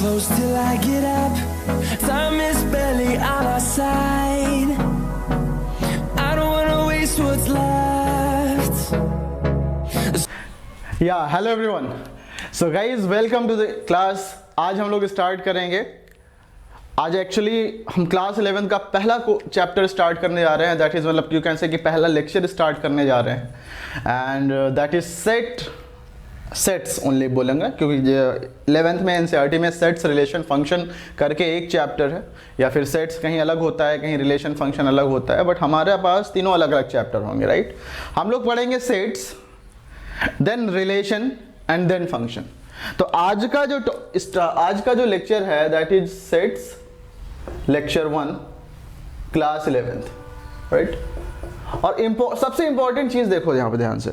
close till I get up. Time is barely on our side. I don't wanna waste what's left. Yeah, hello everyone. So guys, welcome to the class. आज हम लोग start करेंगे. आज actually हम class 11 का पहला chapter start करने जा रहे हैं. दैट इज़ मतलब यू कैन से कि पहला लेक्चर स्टार्ट करने जा रहे हैं. And that is sets only बोलेंगे, क्योंकि 11th में एनसीईआरटी में सेट्स रिलेशन फंक्शन करके एक चैप्टर है, या फिर सेट्स कहीं अलग होता है, कहीं रिलेशन फंक्शन अलग होता है, बट हमारे पास तीनों अलग अलग चैप्टर होंगे. राइट, हम लोग पढ़ेंगे sets, then relation and then function. तो आज का जो लेक्चर है that is sets lecture 1 class 11th. Right, और सबसे इंपॉर्टेंट चीज देखो यहां पे ध्यान से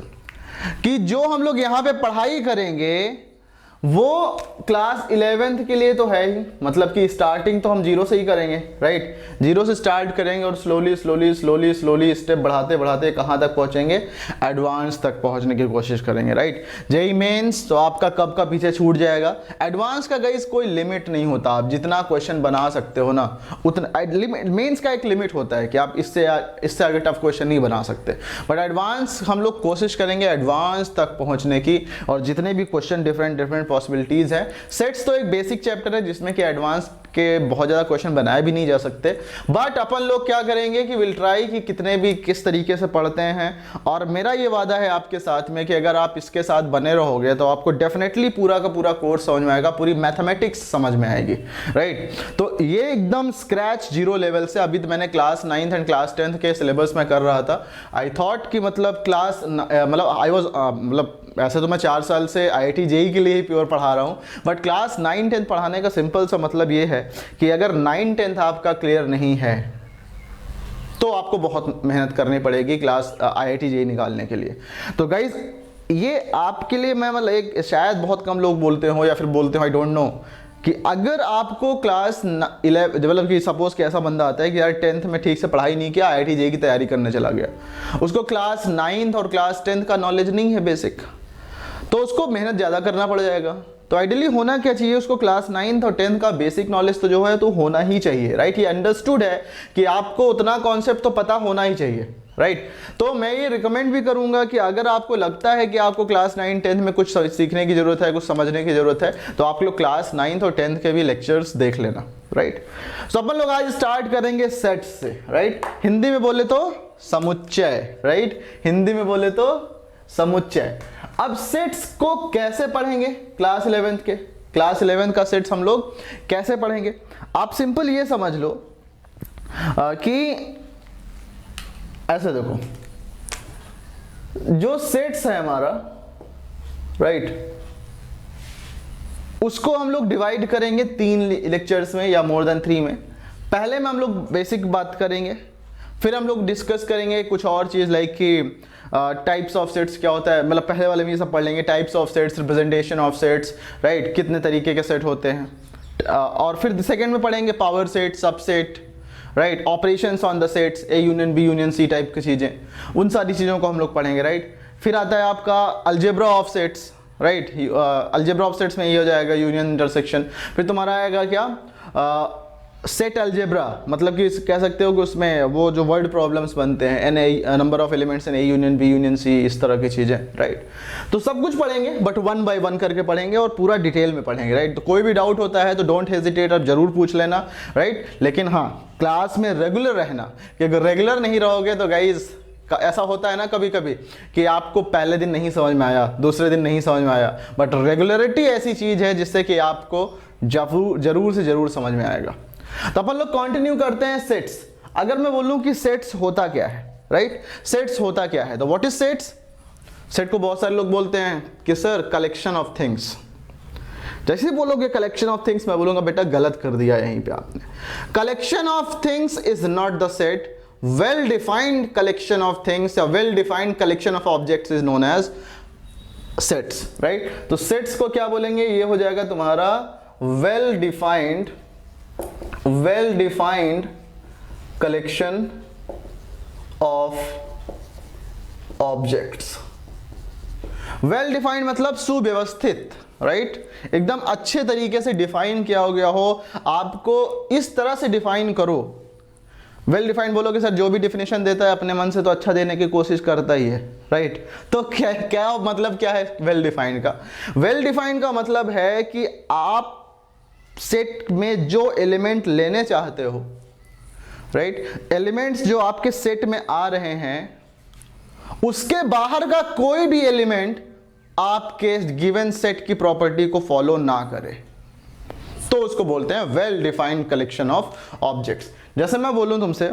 कि जो हम लोग यहां पे पढ़ाई करेंगे वो क्लास 11th के लिए तो है ही, मतलब कि स्टार्टिंग तो हम जीरो से ही करेंगे. राइट, जीरो से स्टार्ट करेंगे और स्लोली स्टेप बढ़ाते बढ़ाते कहाँ तक पहुंचेंगे, एडवांस तक पहुंचने की कोशिश करेंगे. राइट, जेईई मेंस तो आपका कब का पीछे छूट जाएगा. एडवांस का गाइस कोई लिमिट नहीं होता, आप जितना क्वेश्चन बना सकते हो ना उतना. मेंस का एक लिमिट होता है कि आप इससे आगे टफ क्वेश्चन नहीं बना सकते, बट एडवांस हम लोग कोशिश करेंगे एडवांस तक पहुंचने की, और जितने भी क्वेश्चन डिफरेंट पॉसिबिलिटीज हैं. सेट्स तो एक बेसिक चैप्टर है जिसमें कि एडवांस के बहुत ज़्यादा क्वेश्चन बनाए भी नहीं जा सकते, बट अपन लोग क्या करेंगे कि विल ट्राई कि कितने भी किस तरीके से पढ़ते हैं. और मेरा ये वादा है आपके साथ में कि अगर आप इसके साथ बने रहोगे तो आपको डेफिनेटली पूरा का पूरा कोर्स समझ में आएगा, पूरी मैथमेटिक्स समझ में आएगी. राइट, तो ये एकदम स्क्रैच जीरो लेवल से. अभी तो मैंने class 9th and class 10th के सिलेबस में कर रहा था. आई थॉट कि मतलब ऐसे तो मैं 4 साल से IIT JEE के लिए ही प्योर पढ़ा रहा हूँ, बट क्लास 9 10 पढ़ाने का सिंपल सा मतलब ये है कि अगर 9 10th आपका क्लियर नहीं है तो आपको बहुत मेहनत करनी पड़ेगी क्लास IIT JEE निकालने के लिए. तो गाइज ये आपके लिए मैं मतलब एक शायद बहुत कम लोग बोलते हो या फिर बोलते हो, आई डोंट नो, कि अगर आपको क्लास 11 मतलब कि सपोज कि ऐसा बंदा आता है कि यार 10th में ठीक से पढ़ाई नहीं किया, IIT JEE की तैयारी करने चला गया, उसको क्लास 9th और क्लास 10th का नॉलेज नहीं है बेसिक, तो उसको मेहनत ज़्यादा करना पड़ जाएगा. तो आइडियली होना क्या चाहिए, उसको क्लास 9th और 10th का बेसिक नॉलेज तो जो है तो होना ही चाहिए. राइट, ये अंडरस्टूड है कि आपको उतना कॉन्सेप्ट तो पता होना ही चाहिए. राइट, तो मैं ये रिकमेंड भी करूंगा कि अगर आपको लगता है कि आपको क्लास 9 10th में कुछ सीखने की जरूरत है, कुछ समझने की जरूरत है, तो आप लोग क्लास 9th और 10th के भी लेक्चर्स देख लेना. राइट, तो अपन लोग आज स्टार्ट करेंगे सेट्स से. राइट, हिंदी में बोले तो समुच्चय. राइट, हिंदी में बोले तो समुच्चय. अब सेट्स को कैसे पढ़ेंगे क्लास 11th के, क्लास 11th का सेट्स हम लोग कैसे पढ़ेंगे. आप सिंपल ये समझ लो कि ऐसे देखो, जो सेट्स है हमारा, राइट, उसको हम लोग डिवाइड करेंगे 3 लेक्चर्स में या मोर देन 3 में. पहले में हम लोग बेसिक बात करेंगे, फिर हम लोग डिस्कस करेंगे कुछ और चीज लाइक कि टाइप्स ऑफ सेट्स क्या होता है, मतलब पहले वाले में ये सब पढ़ लेंगे, types of sets, representation of sets. Right, कितने तरीके के सेट होते हैं. और फिर सेकंड में पढ़ेंगे power set, subset. Right, operations on the sets, A union B union C type की चीज़ें, उन सारी चीज़ों को हम लोग पढ़ेंगे. राइट, फिर आता है आपका algebra of sets. Right, algebra of sets में ये हो जाएगा यूनियन इंटरसेक्शन. फिर तुम्हारा आएगा क्या, सेट अलजेब्रा, मतलब कि कह सकते हो कि उसमें वो जो वर्ड प्रॉब्लम्स बनते हैं, number of elements in A union B union C, इस तरह की चीज़ें. राइट, तो सब कुछ पढ़ेंगे बट 1 by 1 करके पढ़ेंगे और पूरा डिटेल में पढ़ेंगे. राइट, तो कोई भी डाउट होता है तो डोंट हेजिटेट, आप जरूर पूछ लेना. राइट, लेकिन हाँ क्लास में रेगुलर रहना, कि अगर रेगुलर नहीं रहोगे तो गाइज ऐसा होता है ना कभी कभी कि आपको पहले दिन नहीं समझ में आया, दूसरे दिन नहीं समझ में आया, बट रेगुलरिटी ऐसी चीज़ है जिससे कि आपको जरूर से जरूर समझ में आएगा. तो अपन लोग कंटिन्यू करते हैं सेट्स. अगर मैं बोलूं कि सेट्स होता क्या है, राइट, सेट्स होता क्या है, तो व्हाट इज सेट्स. सेट को बहुत सारे लोग बोलते हैं कि सर कलेक्शन ऑफ थिंग्स. जैसे ही बोलोगे कलेक्शन ऑफ थिंग्स, मैं बोलूंगा बेटा गलत कर दिया यहीं पे आपने. Collection of things is not the set. Well defined collection of things या well defined collection of objects is known as sets. Right, तो सेट्स को क्या बोलेंगे, ये हो जाएगा तुम्हारा well defined collection of objects. Well defined मतलब सुव्यवस्थित, राइट, एकदम अच्छे तरीके से डिफाइन किया हो गया हो, आपको इस तरह से डिफाइन करो। वेल डिफाइंड बोलोगे सर जो भी डिफिनेशन देता है अपने मन से तो अच्छा देने की कोशिश करता ही है, राइट। तो क्या क्या मतलब क्या है वेल डिफाइंड का? वेल डिफाइंड का मतलब है कि आप सेट में जो एलिमेंट लेने चाहते हो, राइट, एलिमेंट्स जो आपके सेट में आ रहे हैं उसके बाहर का कोई भी एलिमेंट आपके गिवन सेट की प्रॉपर्टी को फॉलो ना करे, तो उसको बोलते हैं well defined collection of objects. जैसे मैं बोलूं तुमसे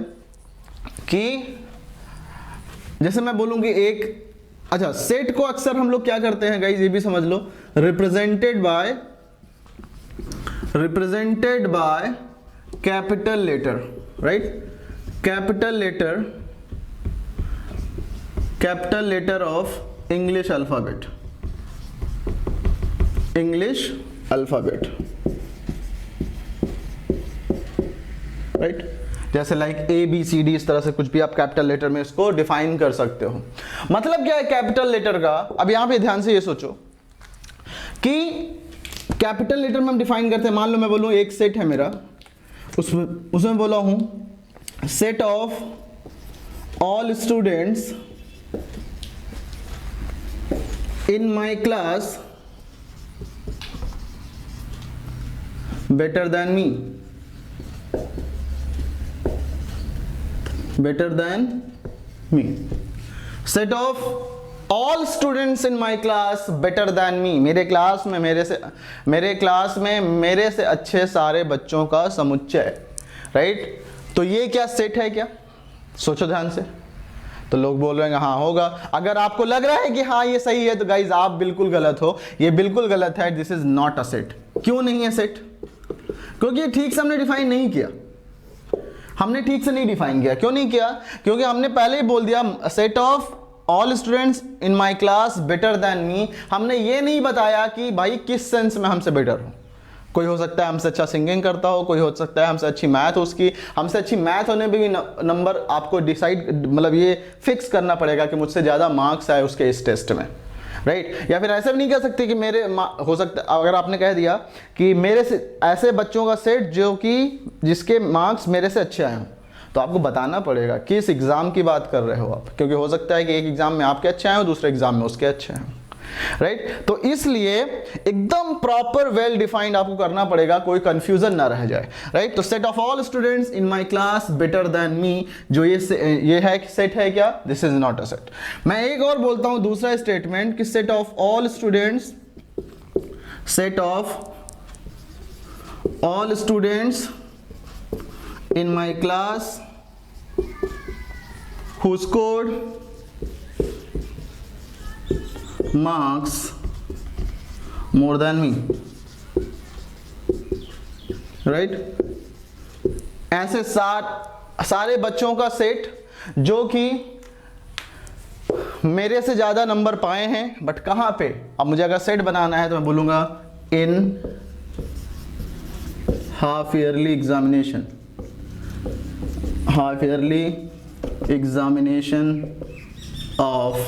कि जैसे मैं बोलूंगी एक, अच्छा, सेट को अक्सर हम लोग क्या करते हैं गाइस, ये भी समझ लो, represented by capital letter, right, capital letter of English alphabet, right. जैसे लाइक ABCD, इस तरह से कुछ भी आप कैपिटल लेटर में इसको डिफाइन कर सकते हो। मतलब क्या है कैपिटल लेटर का? अब यहां पे ध्यान से ये सोचो कि कैपिटल लेटर में हम डिफाइन करते हैं, मान लो मैं बोलूं एक सेट है मेरा, उसमें बोला हूं set of all students in my class better than me, set of all students in my class better than me, मेरे क्लास में मेरे से अच्छे सारे बच्चों का समुच्चय, राइट। तो ये क्या सेट है? क्या सोचो ध्यान से। तो लोग बोल रहे हैं हाँ होगा। अगर आपको लग रहा है कि हाँ ये सही है तो गाइज आप बिल्कुल गलत हो, ये बिल्कुल गलत है। This is not a set. क्यों नहीं है सेट? क्योंकि ये ठीक से हमने डिफाइन नहीं किया, हमने ठीक से नहीं डिफाइन किया। क्यों नहीं किया? क्योंकि हमने पहले ही बोल दिया set of all students in my class better than me. हमने ये नहीं बताया कि भाई किस सेंस में हमसे बेटर हो। कोई हो सकता है हमसे अच्छा सिंगिंग करता हो, कोई हो सकता है हमसे अच्छी मैथ हो, उसकी हमसे अच्छी मैथ होने में भी नंबर आपको डिसाइड, मतलब ये फिक्स करना पड़ेगा कि मुझसे ज़्यादा मार्क्स आए उसके इस टेस्ट में, राइट। या फिर ऐसे भी नहीं कह सकते कि मेरे हो सकता, अगर आपने कह दिया कि मेरे से ऐसे बच्चों का सेट जो कि जिसके मार्क्स मेरे से अच्छे आए हों, तो आपको बताना पड़ेगा किस एग्ज़ाम की बात कर रहे हो आप, क्योंकि हो सकता है कि एक एग्ज़ाम में आपके अच्छे आए हो, दूसरे एग्ज़ाम में उसके अच्छे हैं, राइट। तो इसलिए एकदम प्रॉपर वेल डिफाइंड आपको करना पड़ेगा, कोई कंफ्यूजन ना रह जाए, राइट। तो set of all students in my class better than me, जो ये है सेट है क्या? This is not a set. मैं एक और बोलता हूं दूसरा स्टेटमेंट कि set of all students in my class who scored marks more than me, right। ऐसे सारे बच्चों का सेट जो कि मेरे से ज्यादा नंबर पाए हैं, बट कहां पे? अब मुझे अगर सेट बनाना है तो मैं बोलूंगा in half yearly examination of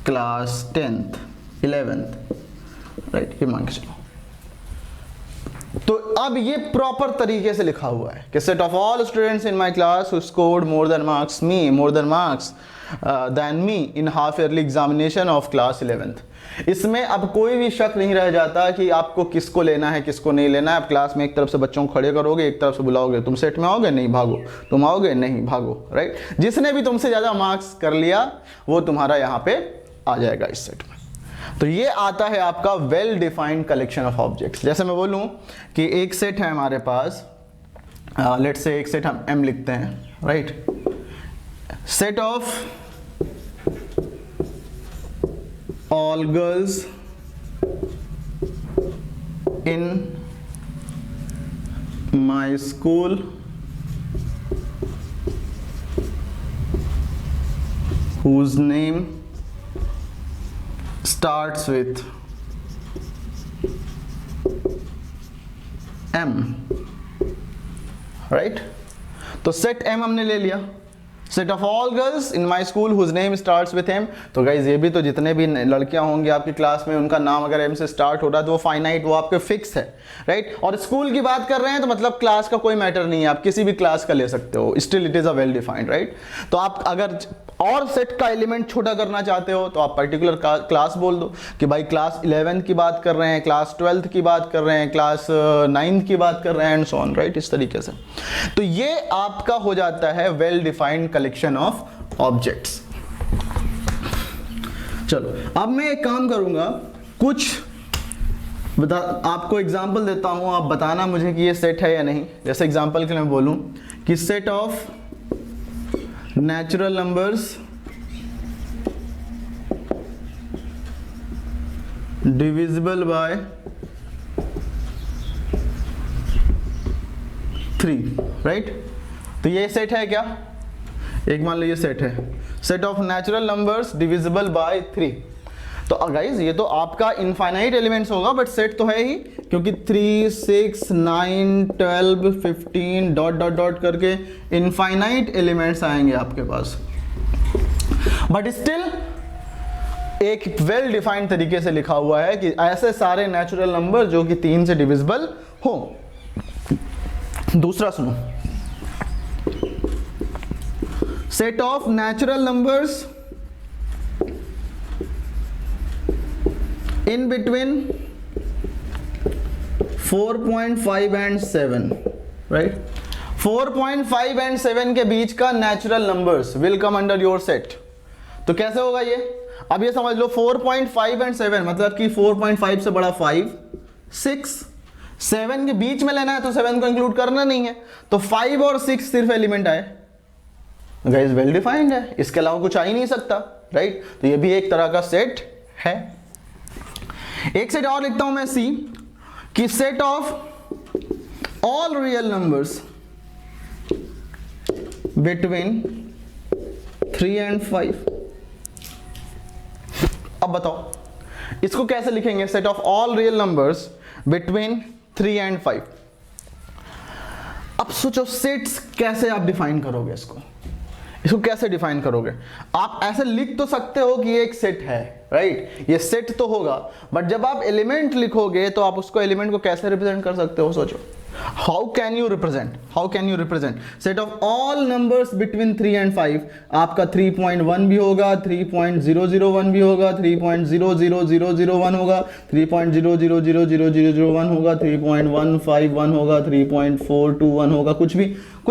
class 10th 11th, right. ये मान के चलो। तो अब ये प्रॉपर तरीके से लिखा हुआ है कि set of all students in my class who scored more than marks than me in half yearly examination of class 11th। इसमें अब कोई भी शक नहीं रह जाता कि आपको किसको लेना है किसको नहीं लेना है। आप क्लास में एक तरफ से बच्चों को खड़े करोगे, एक तरफ से बुलाओगे, तुम सेट में आओगे? नहीं, भागो। तुम आओगे? नहीं, भागो, राइट। जिसने भी तुमसे ज़्यादा मार्क्स कर लिया वो तुम्हारा यहाँ पे आ जाएगा इस सेट में। तो ये आता है आपका well defined collection of objects. जैसे मैं बोलूँ कि एक सेट है हमारे पास, लेट्स से एक सेट हम M लिखते हैं, right. Set of all girls in my school whose name starts with M, right। तो सेट M हमने ले लिया। Set of all girls in my school whose name starts with M. तो guys ये भी तो जितने भी लड़कियां होंगी आपकी क्लास में उनका नाम अगर एम से स्टार्ट हो रहा है तो वो फाइनाइट, वो आपके फिक्स है, राइट। और स्कूल की बात कर रहे हैं तो मतलब क्लास का कोई मैटर नहीं है, आप किसी भी क्लास का ले सकते हो, still it is a well defined, right. तो आप अगर और सेट का एलिमेंट छोटा करना चाहते हो तो आप पर्टिकुलर क्लास बोल दो कि भाई क्लास 11 की बात कर रहे हैं, क्लास 12 की बात कर रहे हैं, क्लास 9 की बात कर रहे हैं एंड सो ऑन, राइट, इस तरीके से। तो ये आपका हो जाता है well defined collection of objects. चलो अब मैं एक काम करूंगा, कुछ आपको एग्जांपल देता हूं, आप बताना मुझे कि ये सेट है या नहीं। जैसे एग्जांपल के लिए मैं बोलूं कि set of natural numbers divisible by 3, right. तो ये सेट है क्या, एक मान लो ये सेट है, set of natural numbers divisible by 3। तो गाइज ये तो आपका इनफाइनाइट एलिमेंट्स होगा, बट सेट तो है ही, क्योंकि 3, 6, 9, 12, 15 डॉट डॉट डॉट करके इनफाइनाइट एलिमेंट्स आएंगे आपके पास। बट स्टिल एक वेल डिफाइंड तरीके से लिखा हुआ है कि ऐसे सारे नेचुरल नंबर जो कि 3 से डिविजिबल हो। दूसरा सुनो, set of natural numbers in between 4.5 and 7, right? 4.5 and 7 के बीच का natural numbers will come under your set. तो कैसे होगा ये, अब ये समझ लो 4.5 and 7 मतलब कि 4.5 से बड़ा 5, 6, 7 के बीच में लेना है तो 7 को इंक्लूड करना नहीं है, तो 5 और 6 सिर्फ एलिमेंट आए। गाइस वेल डिफाइंड है, इसके अलावा कुछ आ ही नहीं सकता, राइट। तो ये भी एक तरह का सेट है। एक सेट और लिखता हूं मैं सी, कि set of all real numbers between 3 and 5। अब बताओ इसको कैसे लिखेंगे, set of all real numbers between 3 and 5। अब सोचो सेट्स कैसे आप डिफाइन करोगे, इसको कैसे डिफाइन करोगे। आप ऐसे लिख तो सकते हो कि ये एक सेट है, राइट, ये सेट तो होगा, बट जब आप एलिमेंट लिखोगे तो आप उसको एलिमेंट को कैसे रिप्रेजेंट कर सकते हो, सोचो। How can you represent set of all numbers between 3 and 5। आपका 3.1 भी होगा, 3.001 भी होगा, 3.00001 होगा, 3.0000001 होगा, 3.151 होगा, 3.421 होगा, कुछ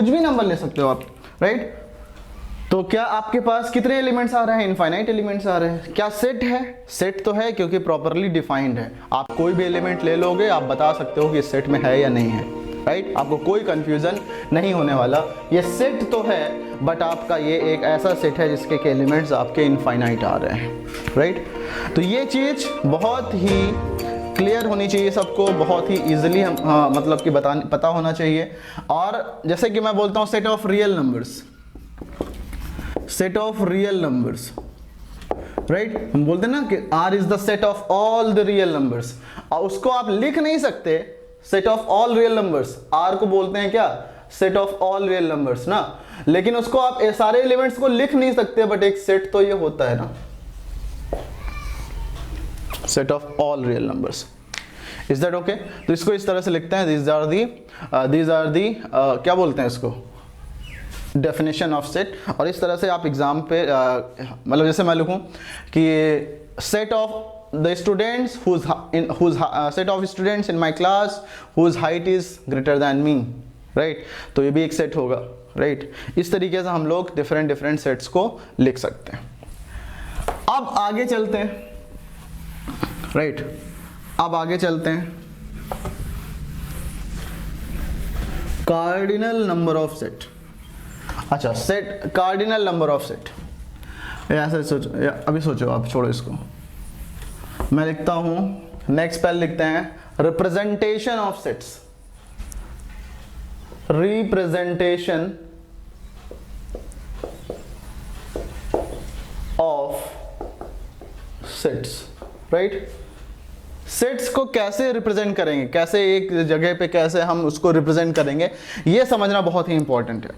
भी नंबर ले सकते हो आप, राइट। तो क्या आपके पास कितने एलिमेंट्स आ रहे हैं, इनफाइनाइट एलिमेंट्स आ रहे हैं। क्या सेट है, सेट तो है क्योंकि प्रॉपरली डिफाइंड है। आप कोई भी एलिमेंट ले लोगे, आप बता सकते हो कि सेट में है या नहीं है, राइट। आपको कोई कंफ्यूजन नहीं होने वाला, ये सेट तो है बट आपका ये एक ऐसा सेट है जिसके के एलिमेंट्स आपके इनफाइनाइट आ रहे हैं, राइट। तो ये चीज बहुत ही क्लियर होनी चाहिए सबको, बहुत ही इजीली हम मतलब कि पता होना चाहिए। और जैसे कि मैं बोलता हूँ set of real numbers, set of real numbers, right. हम बोलते हैं ना कि R is the set of all the real numbers, और उसको आप लिख नहीं सकते set of all real numbers. R को बोलते हैं क्या, set of all real numbers ना, लेकिन उसको आप सारे एलिमेंट्स को लिख नहीं सकते, बट एक सेट तो ये होता है ना, set of all real numbers. Is that okay. तो इसको इस तरह से लिखते हैं, दीज आर दी क्या बोलते हैं इसको, डेफिनेशन ऑफ सेट। और इस तरह से आप एग्जाम पे मतलब जैसे मैं लिखूं कि set of the students set of students in my class whose height is greater than me, right. तो ये भी एक सेट होगा, राइट। इस तरीके से हम लोग डिफरेंट सेट्स को लिख सकते हैं। अब आगे चलते हैं, राइट। अब आगे चलते हैं, कार्डिनल नंबर ऑफ सेट। अच्छा, set cardinal number of set, ऐसे सोचो, अभी सोचो आप, छोड़ो इसको। मैं लिखता हूं, नेक्स्ट पहले लिखते हैं representation of sets, representation of sets, right. Sets को कैसे रिप्रेजेंट करेंगे, कैसे एक जगह पे कैसे हम उसको रिप्रेजेंट करेंगे, ये समझना बहुत ही इंपॉर्टेंट है।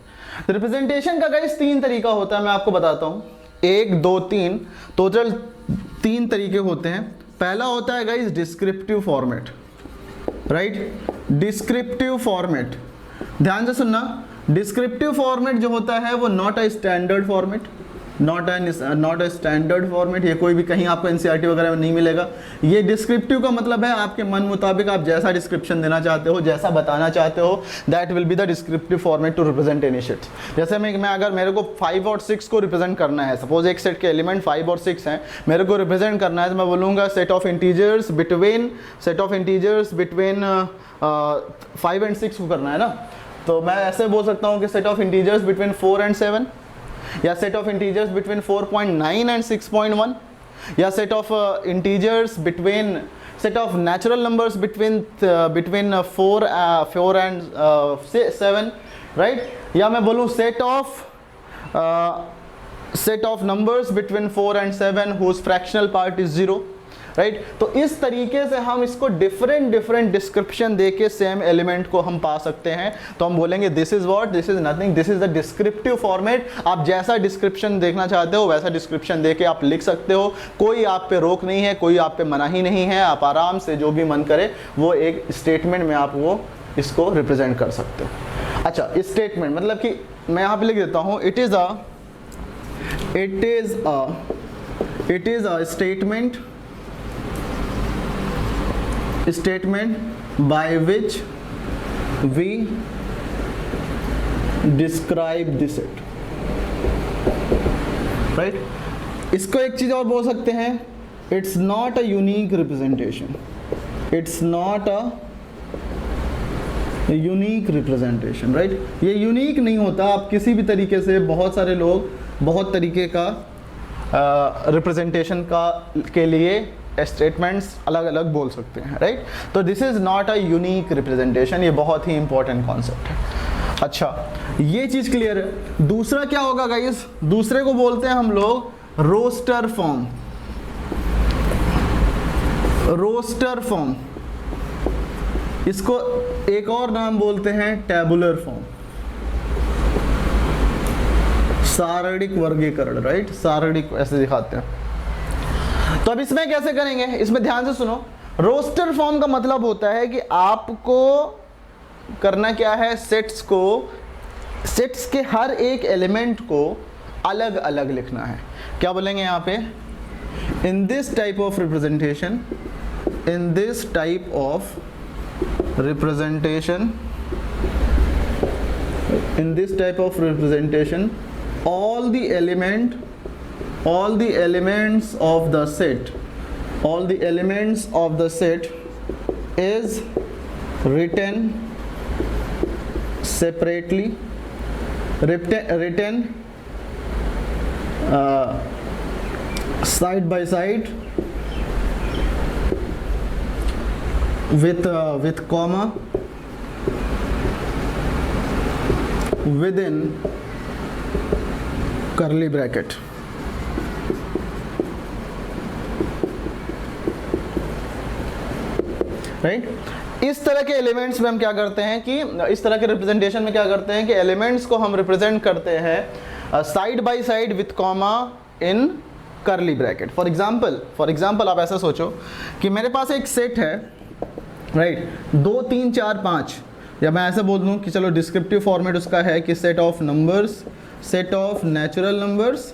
रिप्रेजेंटेशन का गाइस 3 तरीका होता है, मैं आपको बताता हूँ। 1 2 3 टोटल 3 तरीके होते हैं। पहला होता है guys descriptive format, right, descriptive format. ध्यान से सुनना, डिस्क्रिप्टिव फॉर्मेट जो होता है वो not a standard format, not a standard format. ये कोई भी कहीं आपको एनसीईआरटी वगैरह में नहीं मिलेगा। ये डिस्क्रिप्टिव का मतलब है आपके मन मुताबिक आप जैसा डिस्क्रिप्शन देना चाहते हो, जैसा बताना चाहते हो, that will be the descriptive format to represent any set. जैसे मैं अगर मेरे को 5 और 6 को रिप्रेजेंट करना है, सपोज एक सेट के एलिमेंट 5 और 6 हैं, मेरे को रिप्रेजेंट करना है, तो मैं बोलूँगा set of integers between 5 and 6 को करना है ना, तो मैं ऐसे बोल सकता हूँ कि set of integers between 4 and 7, या set of integers between 4.9 and 6.1, या set of integers between set of natural numbers between 4 and 7, right, या मैं बोलूँ set of numbers between 4 and 7 whose fractional part is 0, right. तो इस तरीके से हम इसको डिफरेंट डिस्क्रिप्शन देके सेम एलिमेंट को हम पा सकते हैं। तो हम बोलेंगे this is what, this is nothing, this is the descriptive format. आप जैसा डिस्क्रिप्शन देखना चाहते हो वैसा डिस्क्रिप्शन देके आप लिख सकते हो, कोई आप पे रोक नहीं है, कोई आप पे मनाही नहीं है। आप आराम से जो भी मन करे वो एक स्टेटमेंट में आप वो इसको रिप्रेजेंट कर सकते हो। अच्छा, स्टेटमेंट मतलब कि मैं यहाँ पे लिख देता हूँ, it is a statement by which we describe the set, right। इसको एक चीज और बोल सकते हैं, it's not a unique representation, it's not a unique representation, right। ये यूनिक नहीं होता, आप किसी भी तरीके से, बहुत सारे लोग बहुत तरीके का रिप्रेजेंटेशन के लिए स्टेटमेंट्स अलग अलग बोल सकते हैं, राइट। तो this is not a unique representation, ये बहुत ही इंपॉर्टेंट कॉन्सेप्ट है। अच्छा, ये चीज क्लियर है। दूसरा क्या होगा गाइस, दूसरे को बोलते हैं हम लोग रोस्टर फॉर्म। रोस्टर फॉर्म, इसको एक और नाम बोलते हैं टैबुलर फॉर्म, सारणिक वर्गीकरण, राइट, सारणिक ऐसे दिखाते हैं। तो अब इसमें कैसे करेंगे, इसमें ध्यान से सुनो। रोस्टर फॉर्म का मतलब होता है कि आपको करना क्या है, सेट्स के हर एक एलिमेंट को अलग अलग लिखना है। क्या बोलेंगे यहाँ पे, इन this type of representation, in this type of representation, in this type of representation all the elements of the set is written separately, written side by side with comma within curly bracket, right. इस तरह के elements में हम क्या करते हैं कि इस तरह के रिप्रेजेंटेशन में क्या करते हैं कि एलिमेंट्स को हम रिप्रेजेंट करते हैं side by side with comma in curly bracket. For example आप ऐसा सोचो कि मेरे पास एक सेट है, राइट, 2 3 4 5, या मैं ऐसे बोल दूं कि चलो डिस्क्रिप्टिव फॉर्मेट उसका है कि set of numbers, set of natural numbers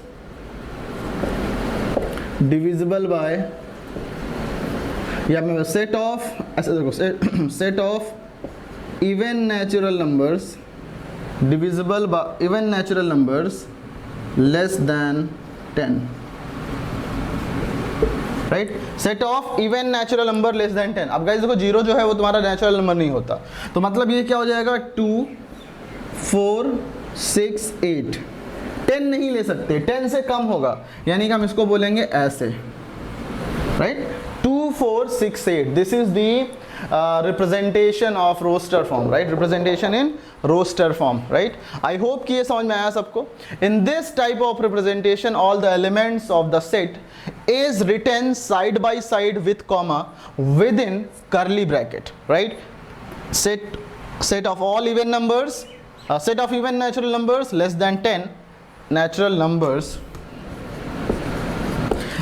divisible by, या मैं सेट ऑफ, ऐसे देखो, set of even natural numbers divisible by even natural numbers less than 10, right. Set of even natural number less than 10। अब guys देखो, 0 जो है वो तुम्हारा नेचुरल नंबर नहीं होता, तो मतलब ये क्या हो जाएगा, 2 4 6 8, 10 नहीं ले सकते, 10 से कम होगा, यानी कि हम इसको बोलेंगे ऐसे, right, 2 4 6 8। This is the representation of roster form, right, representation in roster form, right. I hope कि ये समझ में आया सबको। In this type of representation all the elements of the set is written side by side with comma within curly bracket, right? Set of all even numbers, set of even natural numbers less than 10, natural numbers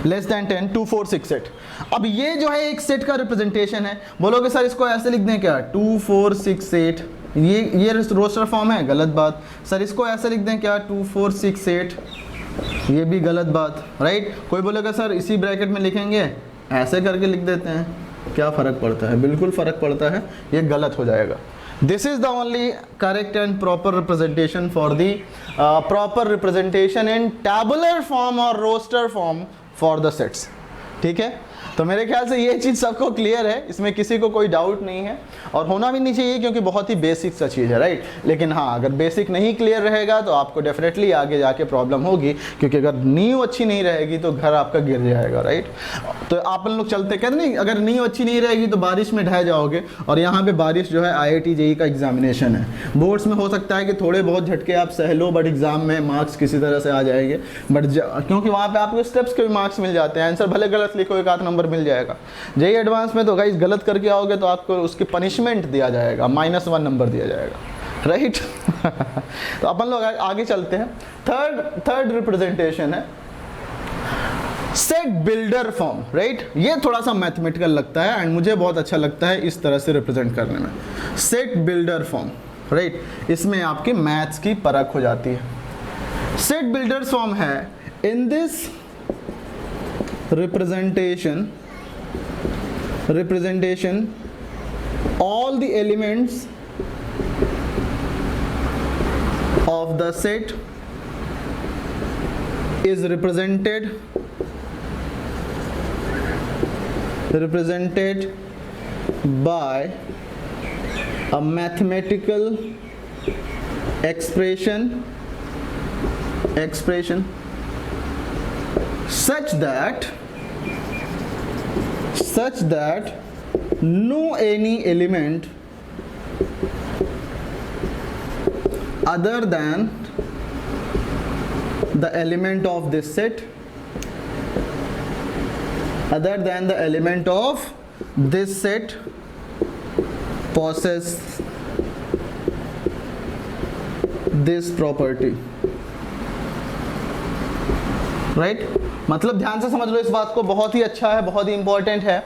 less than 10, 2 4 6 8। अब ये जो है एक set का representation है। बोलोगे sir इसको ऐसे लिख दें क्या, 2 4 6 8, ये रोस्टर फॉर्म है, गलत बात। सर इसको ऐसे लिख दें क्या, 2 4 6 8, ये भी गलत बात, राइट? कोई बोलेगा सर इसी ब्रैकेट में लिखेंगे, ऐसे करके लिख देते हैं, क्या फ़र्क पड़ता है? बिल्कुल फ़र्क पड़ता है, ये गलत हो जाएगा। This is the only correct and proper representation for the proper representation in tabular form or roster form for the sets। ठीक है, तो मेरे ख्याल से ये चीज़ सबको क्लियर है, इसमें किसी को कोई डाउट नहीं है और होना भी नहीं चाहिए क्योंकि बहुत ही बेसिक सा चीज़ है, राइट? लेकिन हाँ, अगर बेसिक नहीं क्लियर रहेगा तो आपको डेफिनेटली आगे जाके प्रॉब्लम होगी, क्योंकि अगर नींव अच्छी नहीं रहेगी तो घर आपका गिर जाएगा, राइट? तो आप लोग चलते कहते नहीं, अगर नींव अच्छी नहीं रहेगी तो बारिश में ढह जाओगे। और यहाँ पे बारिश जो है IIT JEE का एग्जामिनेशन है, बोर्ड्स में हो सकता है कि थोड़े बहुत झटके आप सह लो, बट एग्जाम में मार्क्स किसी तरह से आ जाएंगे। बट क्योंकि वहाँ पे आपको स्टेप्स के भी मार्क्स मिल जाते हैं, आंसर भले गलत लिखो एक आध नंबर मिल जाएगा। JEE एडवांस में तो गाइस गलत करके आओगे तो आपको उसकी पनिशमेंट दिया जाएगा, -1 नंबर दिया जाएगा, राइट? तो अपन लोग आगे चलते हैं। थर्ड रिप्रेजेंटेशन है सेट बिल्डर फॉर्म, राइट? ये थोड़ा सा मैथमेटिकल लगता है एंड मुझे बहुत अच्छा लगता है इस तरह से रिप्रेजेंट करने में। Set builder form, right? इसमें आपकी मैथ्स की परख हो जाती है। सेट बिल्डर फॉर्म है, in this representation all the elements of the set is represented by a mathematical expression such that no any element other than the element of this set possess this property, right? मतलब ध्यान से समझ लो इस बात को, बहुत ही अच्छा है, बहुत ही इंपॉर्टेंट है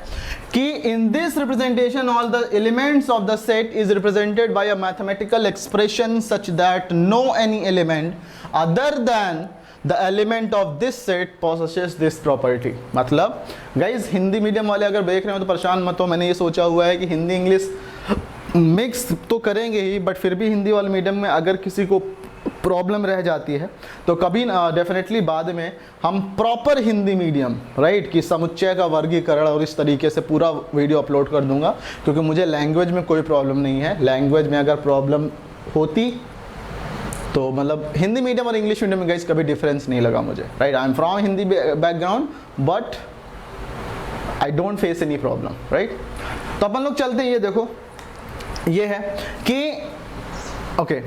कि in this representation all the elements of the set is represented by a mathematical expression such that no any element other than the element of this set possesses this property. मतलब guys Hindi medium वाले अगर देख रहे हो तो परेशान मत हो, मैंने ये सोचा हुआ है कि हिंदी इंग्लिश मिक्स तो करेंगे ही, बट फिर भी हिंदी वाले मीडियम में अगर किसी को प्रॉब्लम रह जाती है तो कभी डेफिनेटली बाद में हम प्रॉपर हिंदी मीडियम, राइट, कि समुच्चय का वर्गीकरण और इस तरीके से पूरा वीडियो अपलोड कर दूंगा, क्योंकि मुझे लैंग्वेज में कोई प्रॉब्लम नहीं है। लैंग्वेज में अगर प्रॉब्लम होती तो मतलब हिंदी मीडियम और इंग्लिश मीडियम में गाइस कभी डिफरेंस नहीं लगा मुझे, right? I am from Hindi background but I don't face any problem, right? तो अपन लोग चलते हैं, ये देखो ये है कि ओके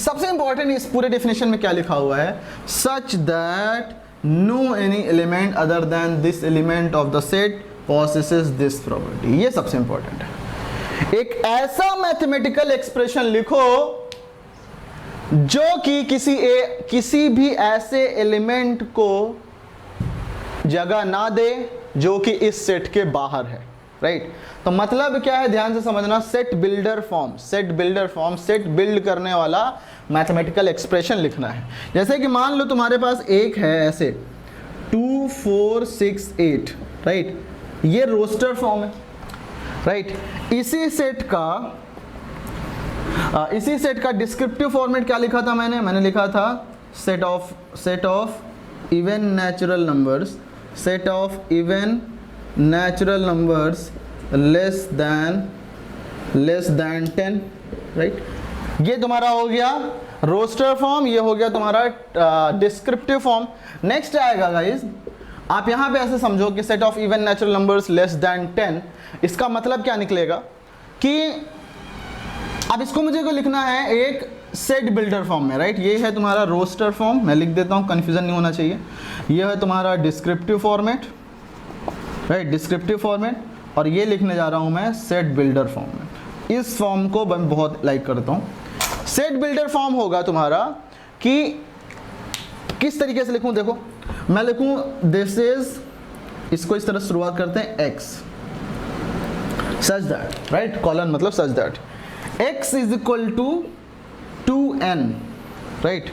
सबसे इंपॉर्टेंट इस पूरे डेफिनेशन में क्या लिखा हुआ है, such that no any element other than this element of the set possesses this property. ये सबसे इंपॉर्टेंट है। एक ऐसा मैथमेटिकल एक्सप्रेशन लिखो जो कि किसी भी ऐसे एलिमेंट को जगह ना दे जो कि इस सेट के बाहर है, राइट? तो मतलब क्या है, ध्यान से समझना। Set builder form, set build करने वाला मैथमेटिकल एक्सप्रेशन लिखना है। जैसे कि मान लो तुम्हारे पास एक है ऐसे 2 4 6 8, राइट? ये रोस्टर फॉर्म है, राइट? इसी सेट का डिस्क्रिप्टिव फॉर्मेट क्या लिखा था मैंने लिखा था set of even natural numbers less than 10, right? ये तुम्हारा हो गया रोस्टर फॉर्म, ये हो गया तुम्हारा डिस्क्रिप्टिव फॉर्म। नेक्स्ट आएगा गाइज, आप यहां पे ऐसे समझो कि set of even natural numbers less than 10, इसका मतलब क्या निकलेगा कि अब इसको मुझे को लिखना है एक सेट बिल्डर फॉर्म में, राइट। ये है तुम्हारा रोस्टर फॉर्म, मैं लिख देता हूँ, कन्फ्यूजन नहीं होना चाहिए। ये है तुम्हारा descriptive format, right, descriptive format, और ये लिखने जा रहा हूँ मैं सेट बिल्डर फॉर्म में। इस फॉर्म को मैं बहुत लाइक करता हूँ। सेट बिल्डर फॉर्म होगा तुम्हारा कि किस तरीके से लिखूँ, देखो मैं लिखूँ दिस इज, इसको इस तरह शुरुआत करते हैं x such that, right, colon मतलब such that x is equal to 2n, right,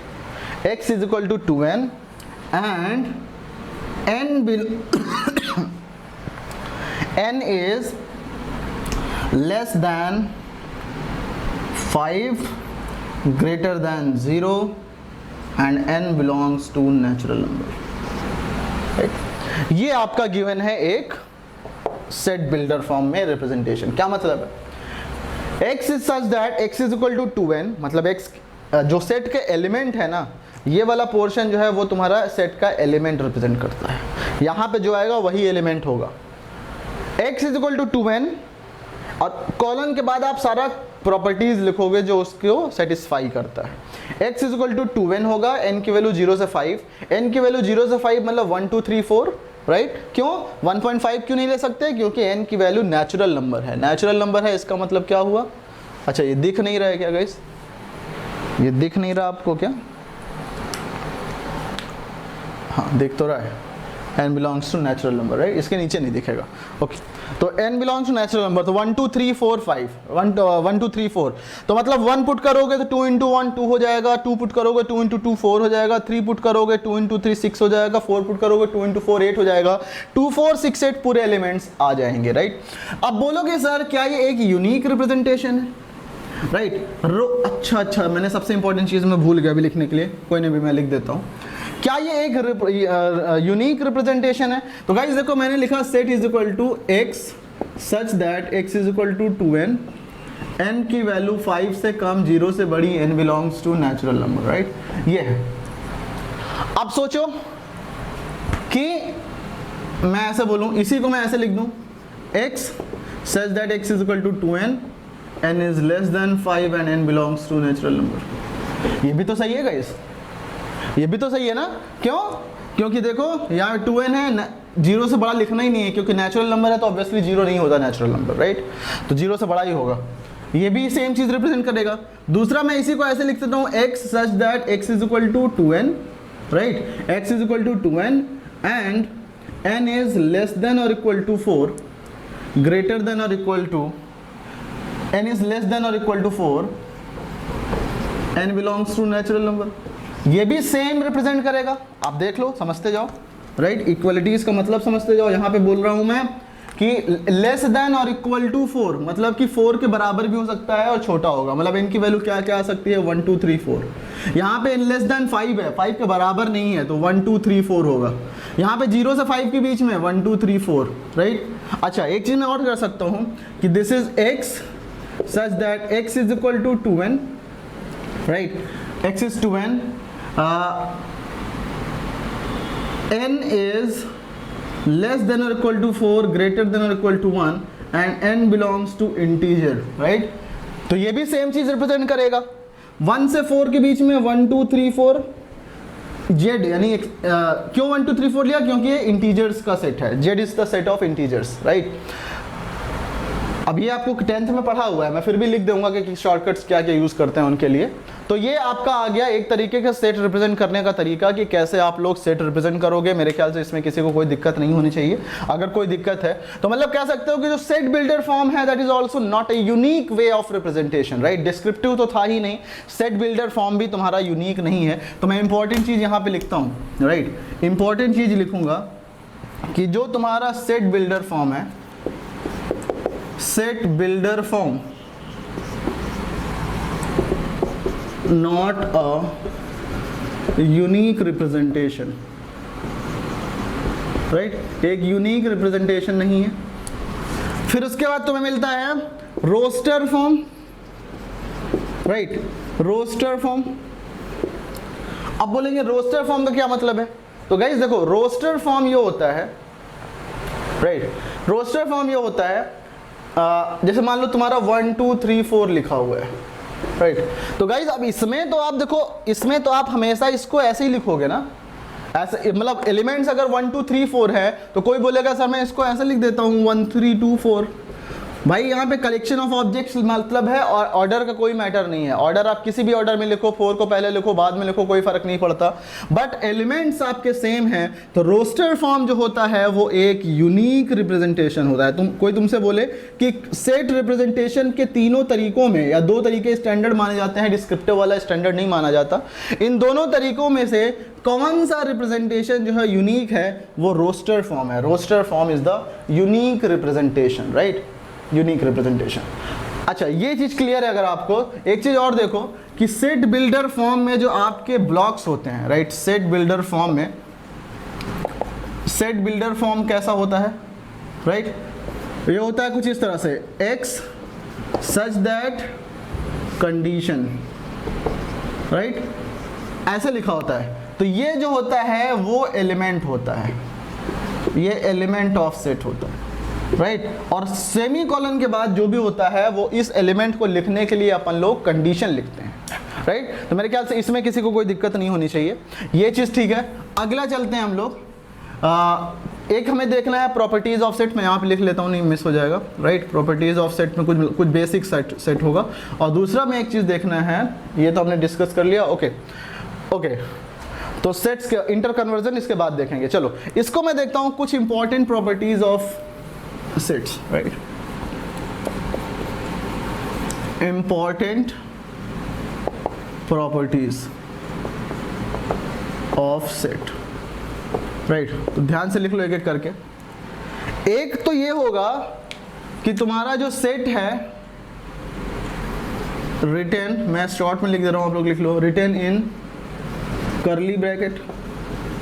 x is equal to 2n and n is less than 5, greater than 0 and n belongs to natural number, right? ये आपका given है एक set builder form में representation. क्या मतलब है, x is such that x is equal to 2n, मतलब x जो सेट के एलिमेंट है ना, ये वाला पोर्शन जो है वो तुम्हारा सेट का एलिमेंट रिप्रेजेंट करता है। यहाँ पे जो आएगा वही एलिमेंट होगा। x is equal to 2n और कॉलन के बाद आप सारा प्रॉपर्टीज लिखोगे जो उसको सेटिस्फाई करता है। x is equal to 2n होगा, n की वैल्यू 0 से 5, n की वैल्यू 0 से 5 मतलब 1 2 3 4, राइट। क्यों 1.5 क्यों नहीं ले सकते, क्योंकि n की वैल्यू नेचुरल नंबर है, नेचुरल नंबर है, इसका मतलब क्या हुआ। अच्छा ये दिख नहीं रहा है क्या गाइस, ये दिख नहीं रहा आपको क्या, हाँ दिख तो रहा है, n belongs to natural number, right, इसके नीचे नहीं दिखेगा, ओके। तो n belongs to natural number, तो 1 2 3 4 5, 1 2 3 4, तो मतलब 1 पुट करोगे तो 2 इंटू 1 2 हो जाएगा, 2 पुट करोगे 2 इंटू 2 4 हो जाएगा, 3 पुट करोगे 2 इंटू 3 6 हो जाएगा, 4 पुट करोगे 2 इंटू 4 8 हो जाएगा, 2 4 6 8 पूरे एलिमेंट्स आ जाएंगे, राइट। अब बोलोगे सर क्या ये एक यूनिक रिप्रेजेंटेशन है, राइट, अच्छा मैंने सबसे इंपॉर्टेंट चीज़ मैं भूल गया अभी लिखने के लिए, कोई नहीं भी मैं लिख देता हूँ। क्या ये एक यूनिक रिप्रेजेंटेशन है, तो गाइस देखो मैंने लिखा set is equal to x such that x is equal to 2n, n की वैल्यू 5 से कम 0 से बड़ी, n belongs to natural number, right, ये है। अब सोचो कि मैं ऐसे बोलूं, इसी को मैं ऐसे लिख दूं x such that x is equal to 2n, n is less than 5 and n belongs to natural number. ये भी तो सही है गाइस, ये भी तो सही है ना, क्यों, क्योंकि देखो यहाँ 2n है, 0 से बड़ा लिखना ही नहीं है, क्योंकि नेचुरल नंबर है तो ऑब्वियसली 0 नहीं होता नेचुरल नंबर, राइट, तो 0 से बड़ा ही होगा। ये भी सेम चीज़ रिप्रेजेंट करेगा। दूसरा मैं इसी को ऐसे लिख देता हूँ x such that x is equal to 2n, right, x is equal to 2n and n is less than और इक्वल टू 4, ग्रेटर देन और equal to, n is less than और equal to 4, n belongs to natural number. ये भी same represent करेगा, आप देख लो, समझते जाओ, राइट, इक्वलिटीज का मतलब समझते जाओ। यहाँ पे बोल रहा हूँ मैं कि लेस देन और इक्वल टू 4, मतलब कि 4 के बराबर भी हो सकता है और छोटा होगा, मतलब इनकी वैल्यू क्या क्या आ सकती है 1 2 3 4। यहाँ पे लेस देन 5 है, 5 के बराबर नहीं है तो 1 2 3 4 होगा। यहाँ पे 0 से 5 के बीच में 1 2 3 4, राइट। अच्छा एक चीज़ मैं और कर सकता हूँ कि this is x such that x is equal to 2n, right, x is 2n, n is less than or equal to 4, greater than or equal to 1 and n belongs to integer, right। तो ये भी same चीज represent करेगा। 1 से 4 के बीच में 1 2 3 4 z, यानी क्यों 1 2 3 4 लिया, क्योंकि ये इंटीजर्स का सेट है, z is the set of integers, right. अब ये आपको 10th में पढ़ा हुआ है, मैं फिर भी लिख दूंगा कि शॉर्टकट्स क्या क्या यूज़ करते हैं उनके लिए। तो ये आपका आ गया एक तरीके का सेट रिप्रेजेंट करने का तरीका कि कैसे आप लोग सेट रिप्रेजेंट करोगे। मेरे ख्याल से इसमें किसी को कोई दिक्कत नहीं होनी चाहिए। अगर कोई दिक्कत है तो मतलब कह सकते हो कि जो सेट बिल्डर फॉर्म है that is also not a unique way of representation, right. Descriptive तो था ही नहीं, सेट बिल्डर फॉर्म भी तुम्हारा यूनिक नहीं है। तो मैं इंपॉर्टेंट चीज़ यहाँ पे लिखता हूँ, राइट, इंपॉर्टेंट चीज़ लिखूंगा कि जो तुम्हारा सेट बिल्डर फॉर्म है, set builder form not a unique representation, right, एक यूनिक रिप्रेजेंटेशन नहीं है। फिर उसके बाद तुम्हें मिलता है roster form, right, roster form. अब बोलेंगे रोस्टर फॉर्म का क्या मतलब है, तो गाइस देखो रोस्टर फॉर्म ये होता है, राइट, रोस्टर फॉर्म ये होता है जैसे मान लो तुम्हारा 1 2 3 4 लिखा हुआ है, राइट। तो गाइज अब इसमें तो आप देखो, इसमें तो आप हमेशा इसको ऐसे ही लिखोगे ना, ऐसे मतलब एलिमेंट्स अगर 1 2 3 4 है तो कोई बोलेगा सर मैं इसको ऐसे लिख देता हूँ 1 3 2 4। भाई यहाँ पे कलेक्शन ऑफ ऑब्जेक्ट्स मतलब है और ऑर्डर का कोई मैटर नहीं है। ऑर्डर आप किसी भी ऑर्डर में लिखो, 4 को पहले लिखो बाद में लिखो, कोई फर्क नहीं पड़ता, बट एलिमेंट्स आपके सेम हैं। तो रोस्टर फॉर्म जो होता है वो एक यूनिक रिप्रेजेंटेशन होता है। कोई तुमसे बोले कि सेट रिप्रेजेंटेशन के तीनों तरीकों में या 2 तरीके स्टैंडर्ड माने जाते हैं, डिस्क्रिप्टिव वाला स्टैंडर्ड नहीं माना जाता, इन दोनों तरीकों में से कौन सा रिप्रेजेंटेशन जो है यूनिक है वो रोस्टर फॉर्म है। Roster form is the unique representation, right, unique representation. अच्छा ये चीज क्लियर है। अगर आपको एक चीज और देखो कि सेट बिल्डर फॉर्म में जो आपके ब्लॉक्स होते हैं, राइट, सेट बिल्डर फॉर्म में, सेट बिल्डर फॉर्म कैसा होता है, राइट, ये होता है कुछ इस तरह से, x such that condition, right, ऐसे लिखा होता है। तो ये जो होता है वो एलिमेंट होता है, ये एलिमेंट ऑफ सेट होता है, राइट। और सेमी कॉलन के बाद जो भी होता है वो इस एलिमेंट को लिखने के लिए अपन लोग कंडीशन लिखते हैं, राइट। तो मेरे ख्याल से इसमें किसी को कोई दिक्कत नहीं होनी चाहिए, ये चीज़ ठीक है। अगला चलते हैं हम लोग, एक हमें देखना है प्रॉपर्टीज ऑफ सेट। मैं यहाँ पे लिख लेता हूँ, नहीं मिस हो जाएगा, राइट। प्रॉपर्टीज ऑफ सेट में कुछ बेसिक सेट होगा। और दूसरा में एक चीज़ देखना है, ये तो हमने डिस्कस कर लिया, ओके। तो सेट्स के इंटर कन्वर्जन इसके बाद देखेंगे। चलो इसको मैं देखता हूँ, कुछ important properties of sets, right, important properties of set, right। तो ध्यान से लिख लो एक एक करके। एक तो ये होगा कि तुम्हारा जो सेट है रिटेन, मैं शॉर्ट में लिख दे रहा हूँ, आप लोग लिख लो, रिटेन इन कर्ली ब्रैकेट,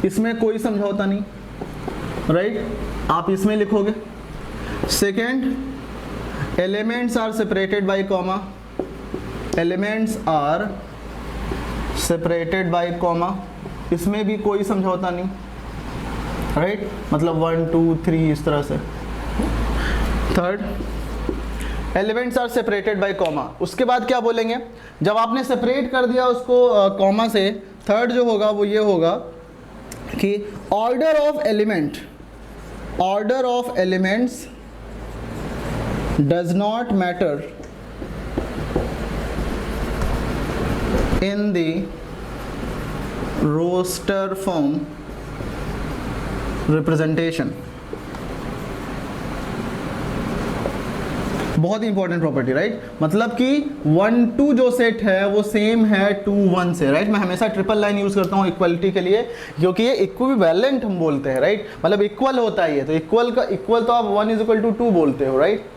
इसमें कोई समझौता नहीं, राइट, आप इसमें लिखोगे। Second, elements are separated by comma, elements are separated by comma, इसमें भी कोई समझौता नहीं, राइट, मतलब 1 2 3 इस तरह से। Third, elements are separated by comma, उसके बाद क्या बोलेंगे, जब आपने सेपरेट कर दिया उसको कॉमा से, थर्ड जो होगा वो ये होगा कि order of element, order of elements does not matter in the roster form representation। बहुत ही इंपॉर्टेंट प्रॉपर्टी, राइट, मतलब कि 1 2 जो सेट है वो सेम है 2 1 से, राइट। मैं हमेशा ट्रिपल लाइन यूज करता हूँ इक्वलिटी के लिए, क्योंकि ये इक्विवेलेंट हम बोलते हैं, राइट, मतलब इक्वल होता है ये। तो इक्वल का इक्वल तो आप 1 = 2 बोलते हो, राइट।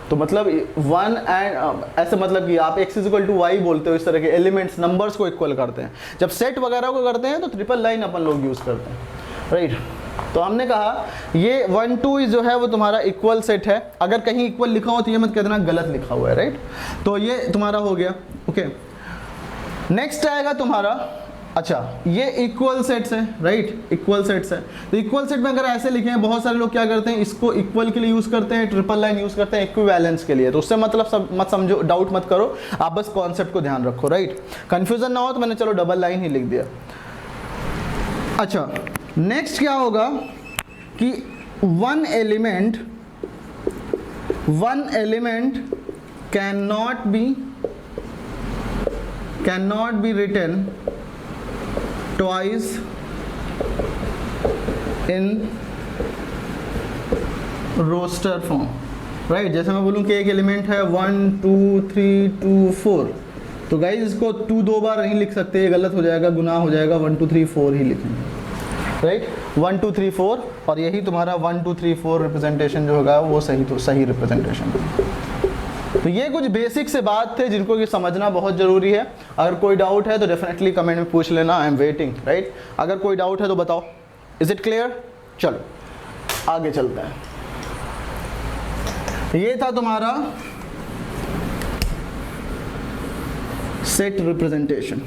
तो मतलब 1 एंड ऐसे मतलब कि आप x = y बोलते हो, इस तरह के एलिमेंट्स नंबर्स को इक्वल करते हैं। जब सेट वगैरह को करते हैं तो ट्रिपल लाइन अपन लोग यूज़ करते हैं, राइट। तो हमने कहा ये 1 2 जो है वो तुम्हारा इक्वल सेट है। अगर कहीं इक्वल लिखा हो तो ये मत कह देना गलत लिखा हुआ है, राइट। तो ये तुम्हारा हो गया, ओके। नेक्स्ट आएगा तुम्हारा, अच्छा ये इक्वल सेट्स है, राइट, इक्वल सेट्स है। तो इक्वल सेट में अगर ऐसे लिखे हैं, बहुत सारे लोग क्या करते हैं, इसको इक्वल के लिए यूज़ करते हैं, ट्रिपल लाइन यूज़ करते हैं इक्विवेलेंस के लिए। तो उससे मतलब मत समझो, डाउट मत करो, आप बस कॉन्सेप्ट को ध्यान रखो, राइट, कंफ्यूजन ना हो। तो मैंने चलो डबल लाइन ही लिख दिया। अच्छा नेक्स्ट क्या होगा कि one element can not be written twice in roster form, राइट। जैसे मैं बोलूँ कि एक एलिमेंट है 1 2 3 2 4, तो गाइज इसको 2 2 बार नहीं लिख सकते, ये गलत हो जाएगा, गुनाह हो जाएगा, 1 2 3 4 ही लिखेंगे, राइट, 1 2 3 4। और यही तुम्हारा 1 2 3 4 रिप्रेजेंटेशन जो होगा वो सही रिप्रेजेंटेशन है। तो ये कुछ बेसिक से बात थे जिनको कि समझना बहुत ज़रूरी है। अगर कोई डाउट है तो डेफिनेटली कमेंट में पूछ लेना, आई एम वेटिंग, राइट। अगर कोई डाउट है तो बताओ, इज इट क्लियर। चलो आगे चलता है। ये था तुम्हारा सेट रिप्रेजेंटेशन।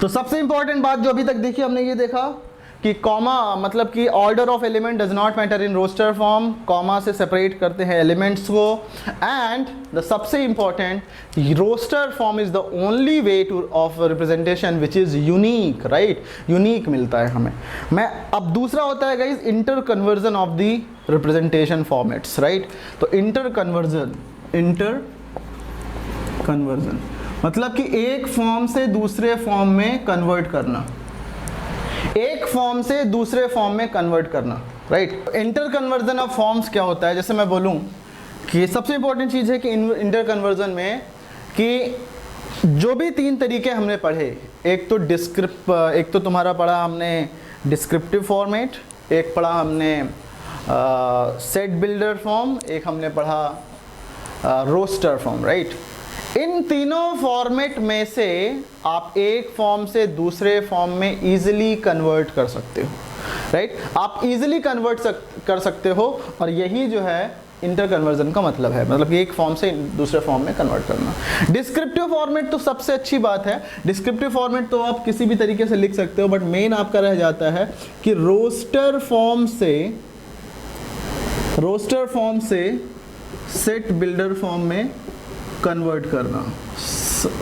तो सबसे इंपॉर्टेंट बात जो अभी तक देखी हमने, ये देखा कि कॉमा मतलब कि order of element does not matter in roster form, comma से सेपरेट करते हैं एलिमेंट्स को। एंड द सबसे important, roster form is the only way to of representation which is unique, right, unique मिलता है हमें। मैं अब दूसरा होता है guys inter conversion of the representation formats, right. तो इंटर कन्वर्जन मतलब कि एक फॉर्म से दूसरे फॉर्म में कन्वर्ट करना, एक फॉर्म से दूसरे फॉर्म में कन्वर्ट करना, right. Inter conversion of forms क्या होता है, जैसे मैं बोलूं कि सबसे इंपॉर्टेंट चीज़ है कि इंटर कन्वर्जन में कि जो भी तीन तरीके हमने पढ़े, एक तो तुम्हारा पढ़ा हमने डिस्क्रिप्टिव फॉर्मेट, एक पढ़ा हमने सेट बिल्डर फॉर्म, एक हमने पढ़ा रोस्टर फॉर्म, राइट। इन तीनों फॉर्मेट में से आप एक फॉर्म से दूसरे फॉर्म में इजीली कन्वर्ट कर सकते हो, राइट। आप इजीली कन्वर्ट कर सकते हो, और यही जो है इंटर कन्वर्जन का मतलब है, मतलब कि एक फॉर्म से दूसरे फॉर्म में कन्वर्ट करना। डिस्क्रिप्टिव फॉर्मेट तो सबसे अच्छी बात है, डिस्क्रिप्टिव फॉर्मेट तो आप किसी भी तरीके से लिख सकते हो, बट मेन आपका रह जाता है कि रोस्टर फॉर्म से सेट बिल्डर फॉर्म में कन्वर्ट करना,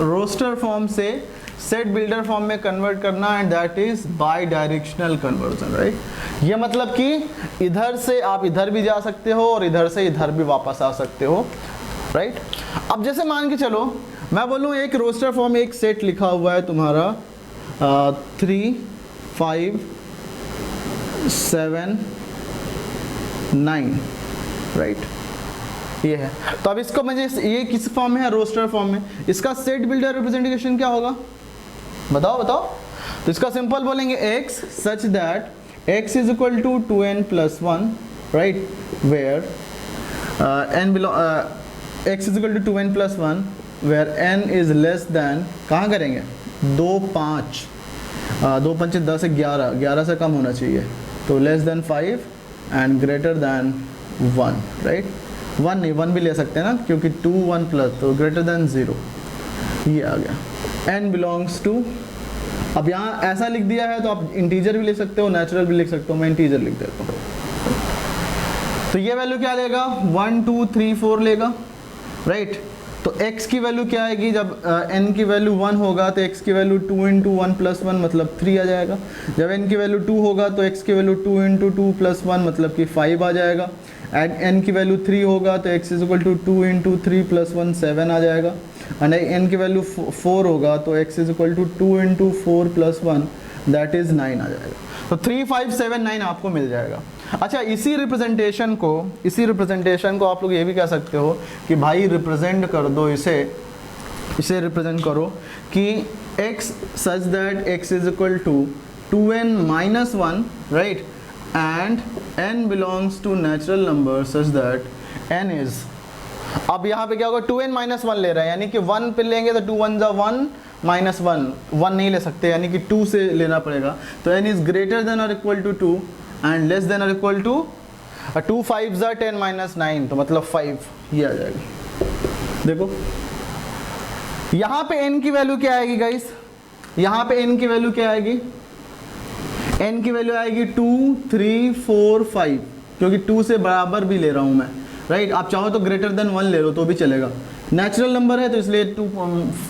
रोस्टर फॉर्म से सेट बिल्डर फॉर्म में कन्वर्ट करना, and that is by directional conversion, right. ये मतलब कि इधर से आप इधर भी जा सकते हो और इधर से इधर भी वापस आ सकते हो, राइट। अब जैसे मान के चलो मैं बोलूँ एक रोस्टर फॉर्म, एक सेट लिखा हुआ है तुम्हारा 3 5 7 9, राइट, ये है। तो अब इसको मुझे, ये किस फॉर्म में है, रोस्टर फॉर्म में, इसका सेट बिल्डर रिप्रेजेंटेशन क्या होगा, बताओ। तो इसका सिंपल बोलेंगे x such that x is equal to 2n plus 1, right, where x is equal to 2n plus 1 where n is less than, कहाँ करेंगे, 2 5 2 5 10 11, 11 से कम होना चाहिए, तो less than 5 and greater than 1, right. 1 नहीं, 1 भी ले सकते हैं ना, क्योंकि 2 1 प्लस, तो ग्रेटर देन 0, ये आ गया। n बिलोंग्स टू, अब यहाँ ऐसा लिख दिया है तो आप इंटीजर भी लिख सकते हो, नेचुरल भी लिख सकते हो, मैं इंटीजर लिख देता हूँ। तो ये वैल्यू क्या लेगा, 1 2 3 4 लेगा, राइट। तो x की वैल्यू क्या आएगी, जब n की वैल्यू 1 होगा तो x की वैल्यू 2 इंटू 1 प्लस 1 मतलब 3 आ जाएगा। जब n की वैल्यू 2 होगा तो x की वैल्यू 2 इंटू 2 प्लस 1 मतलब कि 5 आ जाएगा। एंड n की वैल्यू 3 होगा तो x is equal to 2 into 3 plus 1 7 आ जाएगा। एंड n की वैल्यू 4 होगा तो x is equal to 2 into 4 plus 1 that is 9 आ जाएगा। तो 3 5 7 9 आपको मिल जाएगा। अच्छा, इसी रिप्रेजेंटेशन को आप लोग ये भी कह सकते हो कि भाई रिप्रेजेंट कर दो, इसे रिप्रेजेंट करो कि x such that x is equal to 2n minus 1, right, and n belongs to natural number such that n is, अब यहाँ पे क्या होगा, 2n माइनस 1 ले रहा है, यानी कि 1 पे लेंगे तो 2 1 1 माइनस 1 नहीं ले सकते, यानी कि 2 से लेना पड़ेगा। तो n इज ग्रेटर देन और equal to 2 and less than और इक्वल टू 2 5 10 माइनस 9, तो मतलब 5, ये आ जाएगा। देखो यहाँ पे n की वैल्यू क्या आएगी गाइस, यहाँ पे n की वैल्यू क्या आएगी, n की वैल्यू आएगी 2 3 4 5, क्योंकि 2 से बराबर भी ले रहा हूँ मैं, राइट। आप चाहो तो ग्रेटर देन 1 ले लो तो भी चलेगा, नेचुरल नंबर है तो इसलिए 2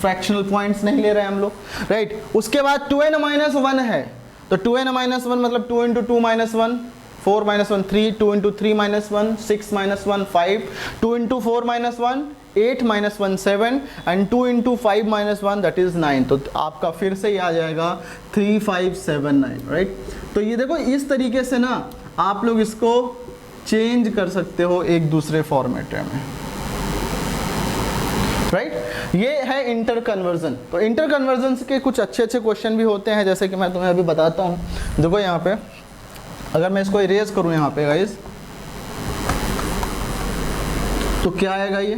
फ्रैक्शनल पॉइंट्स नहीं ले रहे हैं हम लोग, राइट। उसके बाद 2n माइनस 1 है, तो 2n माइनस 1 मतलब 2 into 2 minus 1, 4 minus 1 3, 2 into 3 minus 1 6 minus 1 5, 2 into 4 minus 1 8 minus 1 7 and 2 into 5 minus 1 that is 9। तो आपका फिर से ये आ जाएगा 3 5 7 9, राइट। तो ये देखो इस तरीके से ना आप लोग इसको चेंज कर सकते हो एक दूसरे फॉर्मेट में, राइट। ये है इंटर कन्वर्जन। तो इंटर कन्वर्जन के कुछ अच्छे क्वेश्चन भी होते हैं, जैसे कि मैं तुम्हें अभी बताता हूँ। देखो यहाँ पे अगर मैं इसको इरेज करूँ यहाँ पे गाइस, तो क्या आएगा ये,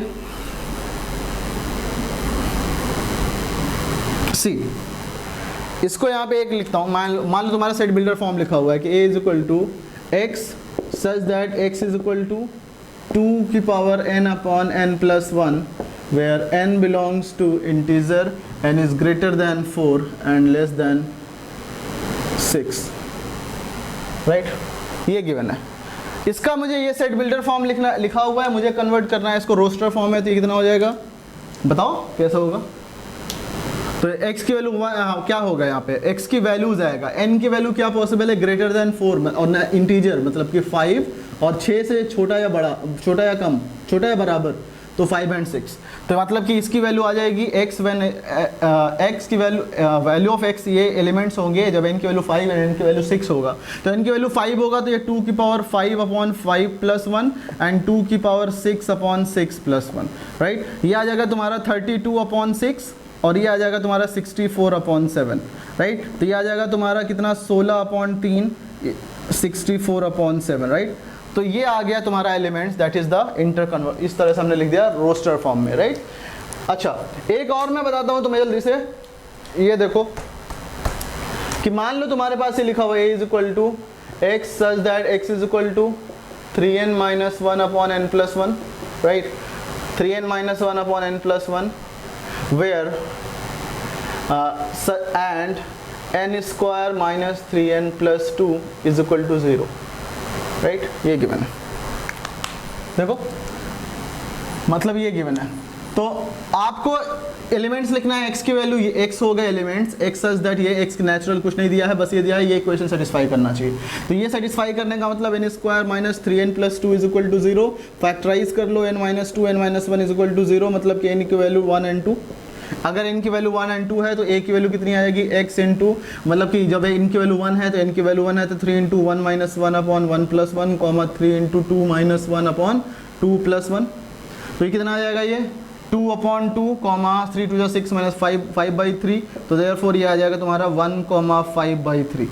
सी, इसको यहाँ पे एक लिखता हूँ, मान लो तुम्हारा सेट बिल्डर फॉर्म लिखा हुआ है कि a is equal to x such that x is equal to 2 की power n upon n plus 1 where n belongs to integer, n is greater than 4 and less than 6, right, ये given है। इसका मुझे ये सेट बिल्डर फॉर्म लिखा हुआ है, मुझे कन्वर्ट करना है इसको रोस्टर फॉर्म में, तो ये कितना हो जाएगा बताओ कैसा होगा। तो x की वैल्यू क्या होगा यहाँ पे, x की वैल्यू जाएगा, n की वैल्यू क्या पॉसिबल है, ग्रेटर देन 4 और इंटीजर मतलब कि 5 और 6 से छोटा या बड़ा, छोटा या कम, छोटा या बराबर, तो 5 and 6। तो मतलब कि इसकी वैल्यू आ जाएगी x व्हेन x की वैल्यू ऑफ x, ये एलिमेंट्स होंगे जब n की वैल्यू 5 और n की वैल्यू 6 होगा। तो n की वैल्यू 5 होगा तो ये 2 की पावर 5 अपॉन 5 प्लस 1 एंड 2 की पावर 6 अपॉन 6 प्लस 1, राइट। ये आ जाएगा तुम्हारा 32 अपॉन 6 और ये आ जाएगा तुम्हारा 64 अपॉन 7, राइट। तो ये आ जाएगा तुम्हारा कितना 16 अपॉन 3 64 अपॉन 7, राइट। तो ये आ गया तुम्हारा elements, that is the interconvert, इस तरह से हमने लिख दिया रोस्टर फॉर्म में, राइट। अच्छा एक और मैं बताता हूँ तुम्हें जल्दी से, ये देखो कि मान लो तुम्हारे पास ये लिखा हुआ है a is equal to x such that x is equal to 3n minus 1 upon n plus 1, right, 3n minus 1 upon n plus 1 where and n square minus 3n plus 2 is equal to 0, right, ये given है। देखो मतलब ये given है, तो आपको elements लिखना है, x की वैल्यू ये x हो गए एलिमेंट्स, x सच दैट ये x नेचुरल कुछ नहीं दिया है, बस ये दिया है, ये इक्वेशन सेटिस्फाई करना चाहिए। तो ये सेटिस्फाई करने का मतलब n square minus 3n plus 2 is equal to 0, factorise कर लो n minus 2 n minus 1 is equal to 0, मतलब कि n की वैल्यू 1 and 2। अगर n की वैल्यू 1 and 2 है तो a की वैल्यू कितनी आएगी x इंटू, मतलब कि जब n की वैल्यू 1 है तो n की वैल्यू 1 है तो 3 into 1 minus 1 upon 1 plus 1 comma 3 into 2 minus 1 upon 2 plus 1। तो ये कितना आ जाएगा, ये 2 अपॉन 2 कॉमा 3 टू 6 माइनस 5/3, तो देयरफॉर ये आ जाएगा तुम्हारा 1,5/3,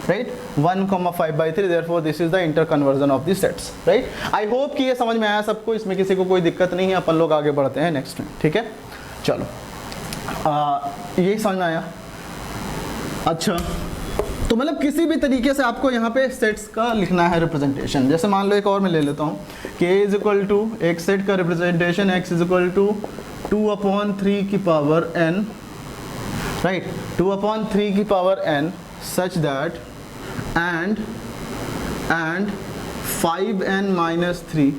right, 1,5/3। Therefore this is the inter conversion of the sets, right. I hope कि ये समझ में आया सबको, इसमें किसी को कोई दिक्कत नहीं है। अपन लोग आगे बढ़ते हैं नेक्स्ट में, ठीक है, चलो यही समझ में आया। अच्छा तो मतलब किसी भी तरीके से आपको यहाँ पे सेट्स का लिखना है रिप्रेजेंटेशन। जैसे मान लो एक और मैं ले लेता हूँ कि a इज इक्वल टू एक सेट का representation x is equal to 2/3 की पावर n, राइट, 2/3 की power n such that and 5n minus 3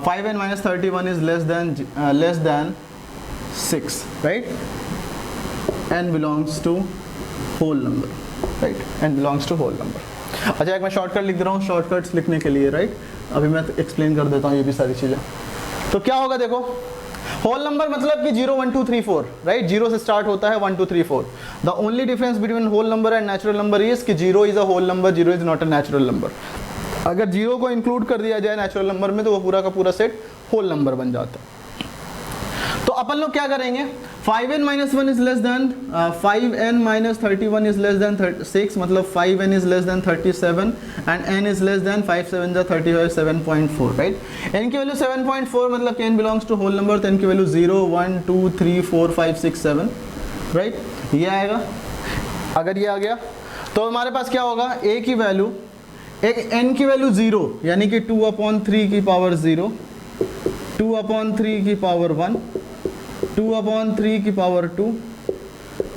5n minus 31 is less than 6, right, n belongs to whole number, right, n belongs to whole number। अच्छा एक मैं shortcut लिख दे रहा हूँ shortcuts लिखने के लिए, राइट, अभी मैं एक्सप्लेन कर देता हूँ ये भी सारी चीज़ें। तो क्या होगा देखो, होल नंबर मतलब कि 0 1 2 3 4, राइट, 0 से स्टार्ट होता है 1 2 3 4। The only difference between whole number and natural number is कि 0 is a whole number, 0 is not a natural number. अगर 0 को इंक्लूड कर दिया जाए नेचुरल नंबर में तो वो पूरा का पूरा सेट होल नंबर बन जाता है। तो अपन लोग क्या करेंगे, 5n minus 1 is less than 5n minus 31 is less than 6, मतलब 5n is less than 37 and n is less than 5 7 35 7.4, right। n की वैल्यू 7.4 मतलब कि n belongs to whole number, तो n की वैल्यू 0 1 2 3 4 5 6 7, राइट, ये आएगा। अगर ये आ गया तो हमारे पास क्या होगा, a की वैल्यू, एक n की वैल्यू 0 यानी कि 2/3 की पावर 0, 2/3 की पावर 1, 2/3 की पावर 2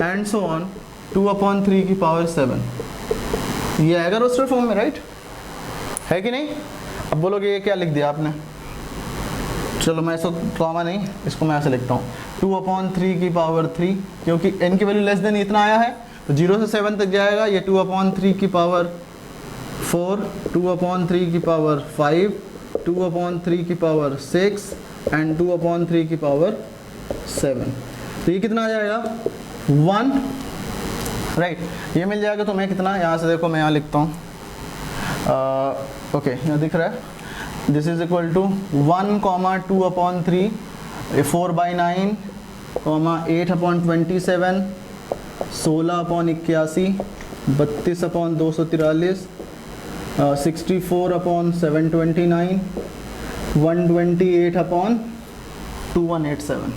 एंड सो ऑन 2/3 की पावर 7। ये आएगा रोस्टर फॉर्म में, राइट, है कि नहीं। अब बोलोगे ये क्या लिख दिया आपने, चलो मैं इसको कॉमा नहीं, इसको मैं ऐसे लिखता हूँ 2/3 की पावर 3, क्योंकि n की वैल्यू लेस देन इतना आया है तो 0 से 7 तक जाएगा। ये 2/3 की पावर 4, 2/3 की पावर 5, 2/3 की पावर 6 एंड 2/3 की पावर 7। तो ये कितना आ जाएगा 1, राइट, ये मिल जाएगा तुम्हें कितना, यहाँ से देखो मैं यहाँ लिखता हूँ, ओके यहाँ दिख रहा है, दिस इज इक्वल टू 1, 2/3 4/9, 8/27, 16/81, 32/243, 64/729, 128/2187।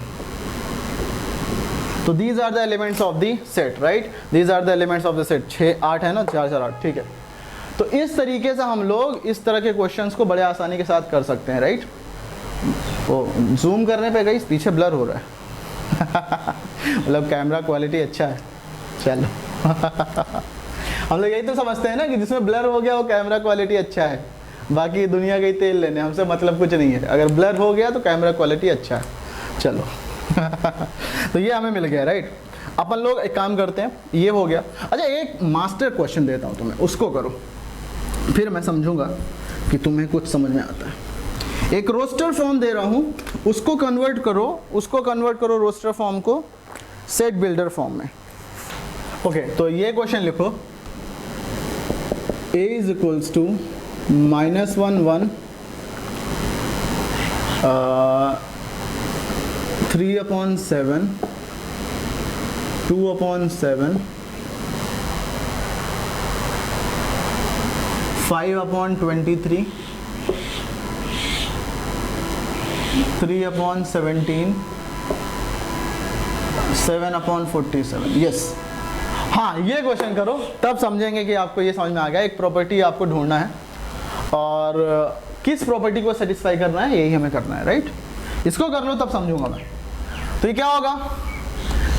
तो these are the elements of the set, right, these are the elements of the set। 6 8 है ना, 4 4 8, ठीक है। तो इस तरीके से हम लोग इस तरह के क्वेश्चंस को बड़े आसानी के साथ कर सकते हैं, राइट। तो जूम करने पे गई पीछे ब्लर हो रहा है मतलब कैमरा क्वालिटी अच्छा है, चलो हम लोग यही तो समझते हैं ना कि जिसमें ब्लर हो गया वो कैमरा क्वालिटी अच्छा है, बाकी दुनिया के तेल लेने हमसे मतलब कुछ नहीं है, अगर ब्लर हो गया तो कैमरा क्वालिटी अच्छा है। चलो तो ये हमें मिल गया राइट। अपन लोग एक काम करते हैं, ये हो गया। अच्छा एक मास्टर क्वेश्चन देता हूँ तुम्हें, उसको करो, फिर मैं समझूंगा कि तुम्हें कुछ समझ में आता है। एक रोस्टर फॉर्म दे रहा हूँ, उसको कन्वर्ट करो रोस्टर फॉर्म को सेट बिल्डर फॉर्म में। ओके तो ये क्वेश्चन लिखो, a is equals to -1 1 3/7 2/7 5/23 3/17 7/47। Yes हाँ ये क्वेश्चन करो, तब समझेंगे कि आपको ये समझ में आ गया। एक प्रॉपर्टी आपको ढूंढना है और किस प्रॉपर्टी को सेटिस्फाई करना है यही हमें करना है राइट। इसको कर लो तब समझूंगा मैं। तो ये क्या होगा,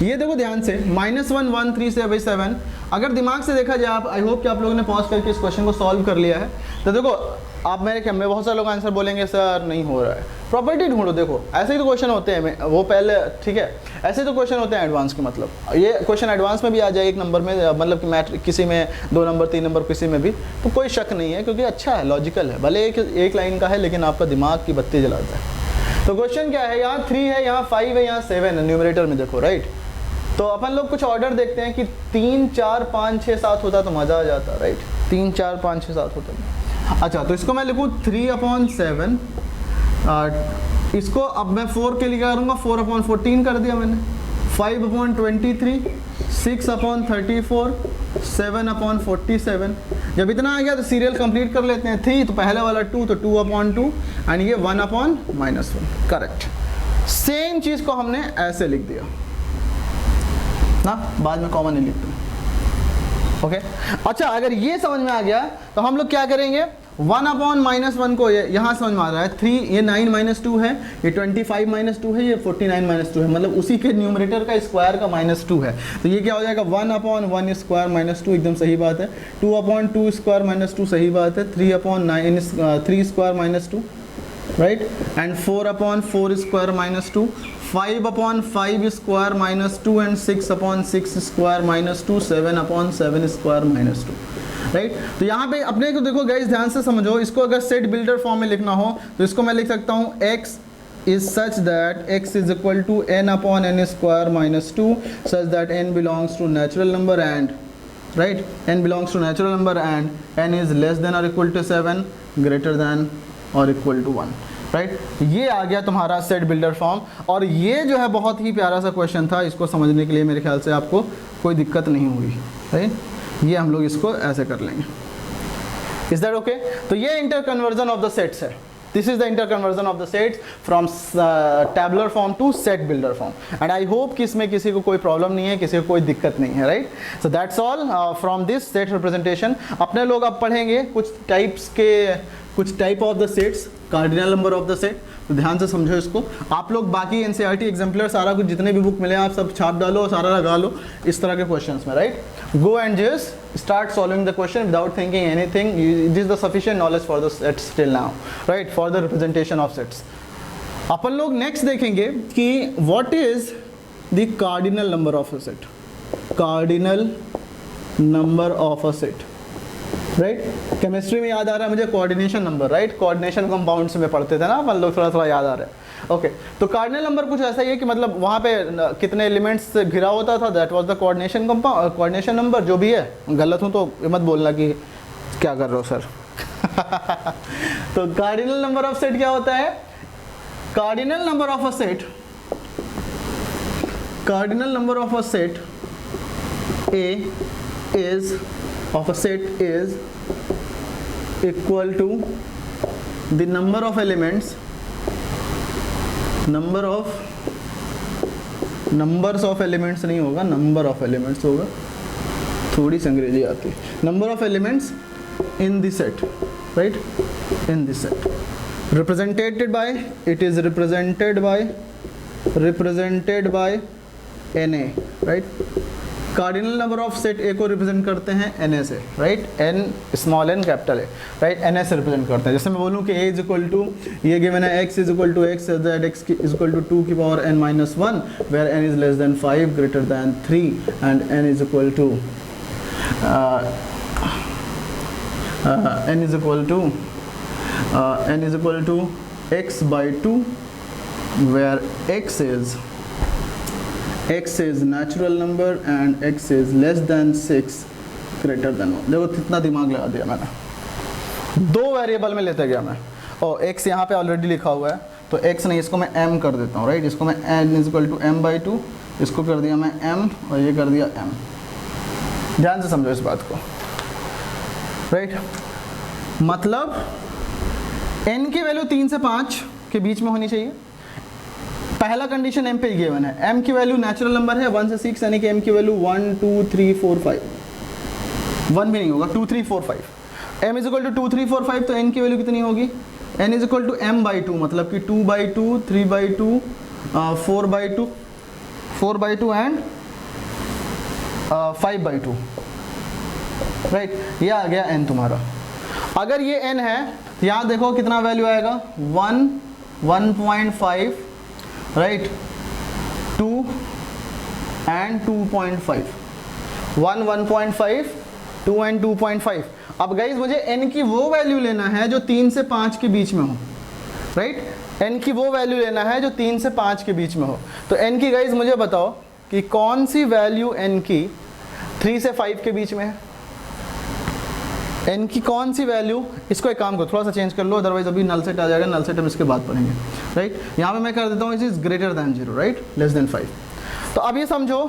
ये देखो ध्यान से, -1 1 3 से 7। अगर दिमाग से देखा जाए, आप आई होप कि आप लोगों ने पॉज करके इस क्वेश्चन को सॉल्व कर लिया है। तो देखो आप मेरे ख्याल में बहुत सारे लोग आंसर बोलेंगे सर नहीं हो रहा है, प्रॉपर्टी ढूंढो। देखो ऐसे ही तो क्वेश्चन होते हैं, वो पहले ठीक है, ऐसे तो क्वेश्चन होते हैं एडवांस के, मतलब ये क्वेश्चन एडवांस में भी आ जाए 1 नंबर में, मतलब कि मैट्रिक किसी में 2 नंबर 3 नंबर किसी में भी, तो कोई शक नहीं है क्योंकि अच्छा है, लॉजिकल है, भले एक लाइन का है लेकिन आपका दिमाग की बत्ती जलाता है। तो क्वेश्चन क्या है, यहाँ 3 है, यहाँ 5 है, यहाँ 7 है, न्यूमरेटर में देखो राइट। तो अपन लोग कुछ ऑर्डर देखते हैं कि 3 4 5 6 7 होता तो मज़ा आ जाता राइट, 3 4 5 6 7 होता। अच्छा तो इसको मैं लिखूँ 3/7, इसको अब मैं 4 के लिए क्या करूँगा, 4/14 कर दिया मैंने, 5/23 6/34 7/47। जब इतना आ गया तो सीरियल कंप्लीट कर लेते हैं। 3 तो पहले वाला 2 तो 2/2 एंड ये 1/-1 करेक्ट। सेम चीज़ को हमने ऐसे लिख दिया ना, बाद में कॉमन नहीं लिखते ओके। अच्छा अगर ये समझ में आ गया तो हम लोग क्या करेंगे, 1/-1 को यहाँ समझ में आ रहा है 3, ये 9 - 2 है, ये 25 - 2 है, ये 49 - 2 है, मतलब उसी के न्यूमरेटर का स्क्वायर का -2 है। तो ये क्या हो जाएगा 1/1 स्क्वायर -2, एकदम सही बात है। 2/2 स्क्वायर -2 सही बात है। 3 square -2 right and 4/4 square -2, 5/5 square -2 and 6/6 square -2, 7/7 square -2 right. तो यहाँ पे अपने को देखो गाइस ध्यान से समझो, इसको अगर सेट बिल्डर फॉर्म में लिखना हो तो इसको मैं लिख सकता हूँ x is such that x is equal to n/n square -2 such that n belongs to natural number and right, n belongs to natural number and n is less than or equal to 7, greater than or equal to 1 right. ये आ गया तुम्हारा set builder form. और ये जो है बहुत ही प्यारा सा क्वेश्चन था, इसको समझने के लिए मेरे ख्याल से आपको कोई दिक्कत नहीं हुई राइट। ये हम लोग इसको ऐसे कर लेंगे, इज दैट ओके। तो ये inter conversion of the sets है, this is the inter conversion of the sets from tabular form to set builder form and I hope कि इसमें किसी को कोई प्रॉब्लम नहीं है, किसी को कोई दिक्कत नहीं है right. So that's all from this set representation. अपने लोग अब पढ़ेंगे कुछ type of the sets, cardinal number of the set. तो ध्यान से समझो इसको। आप लोग बाकी एनसीईआरटी एग्जाम्पलर सारा कुछ जितने भी बुक मिले आप सब छाप डालो और सारा लगा लो इस तरह के क्वेश्चंस में right. Go and just start solving the question without thinking anything, this is the sufficient knowledge for the sets till now right, for the representation of sets. अपन लोग नेक्स्ट देखेंगे कि what is the cardinal number of a set, cardinal number of a set right. Chemistry में याद आ रहा है मुझे coordination number right, coordination compounds में पढ़ते थे ना अपन लोग, थोड़ा थोड़ा याद आ रहा है ओके। तो कार्डिनल नंबर कुछ ऐसा ही है कि मतलब वहाँ पे कितने एलिमेंट्स से घिरा होता था, that was the coordination number. जो भी है, गलत हूँ तो मत बोलना कि क्या कर रहे हो सर तो कार्डिनल नंबर ऑफ सेट क्या होता है, cardinal number of a set, cardinal number of a set A is of a set is equal to the number of elements, numbers of elements नहीं होगा, number of elements होगा, थोड़ी सी अंग्रेजी आती है, number of elements in the set right, in the set represented by, it is represented by NA right, cardinal number of set A को represent करते हैं एन ए से, right, n small n capital A, right, n A से represent करते हैं। जैसे मैं बोलूँ कि ए इज इक्वल टू, ये गिवन है x is equal to x that x is equal to 2 की power n minus 1 where n is less than 5 greater than 3 and n is equal to n is equal to x by 2 where x is natural number and x is less than 6 greater than 1। देखो कितना दिमाग लगा दिया मैंने, दो variable में लेते गया मैं, और x यहाँ पे ऑलरेडी लिखा हुआ है तो x नहीं, इसको मैं m कर देता हूँ, राइट, इसको मैं n is equal to m by 2, इसको कर दिया मैं m और ये कर दिया m। ध्यान से समझो इस बात को, राइट, मतलब n की वैल्यू 3 से 5 के बीच में होनी चाहिए। पहला कंडीशन m पे गिवन है, m की वैल्यू नेचुरल नंबर है 1 से 6 यानी कि m की वैल्यू 1 2 3 4 5, 1 भी नहीं होगा, 2 3 4 5। m इज इक्वल टू 2 3 4 5 तो n की वैल्यू कितनी होगी, n is equal to m by 2, मतलब कि 2 by 2 3 by 2 4 by 2 4 by 2 and 5 by 2, right, ये आ गया n तुम्हारा। अगर ये n है तो यहाँ देखो कितना वैल्यू आएगा, 1 1.5, राइट, 2 एंड 2.5, 1 1.5 2 एंड 2.5। अब गाइज मुझे n की वो वैल्यू लेना है जो 3 से 5 के बीच में हो, राइट, n की वो वैल्यू लेना है जो 3 से 5 के बीच में हो। तो n की गाइज मुझे बताओ कि कौन सी वैल्यू n की 3 से 5 के बीच में है, n की कौन सी वैल्यू, इसको एक काम करो थोड़ा सा चेंज कर लो, अदरवाइज अभी नल सेट आ जाएगा, नल सेट हम इसके बाद पढ़ेंगे, राइट। यहाँ पे मैं कर देता हूँ it is greater than 0, right, less than 5। तो अब ये समझो,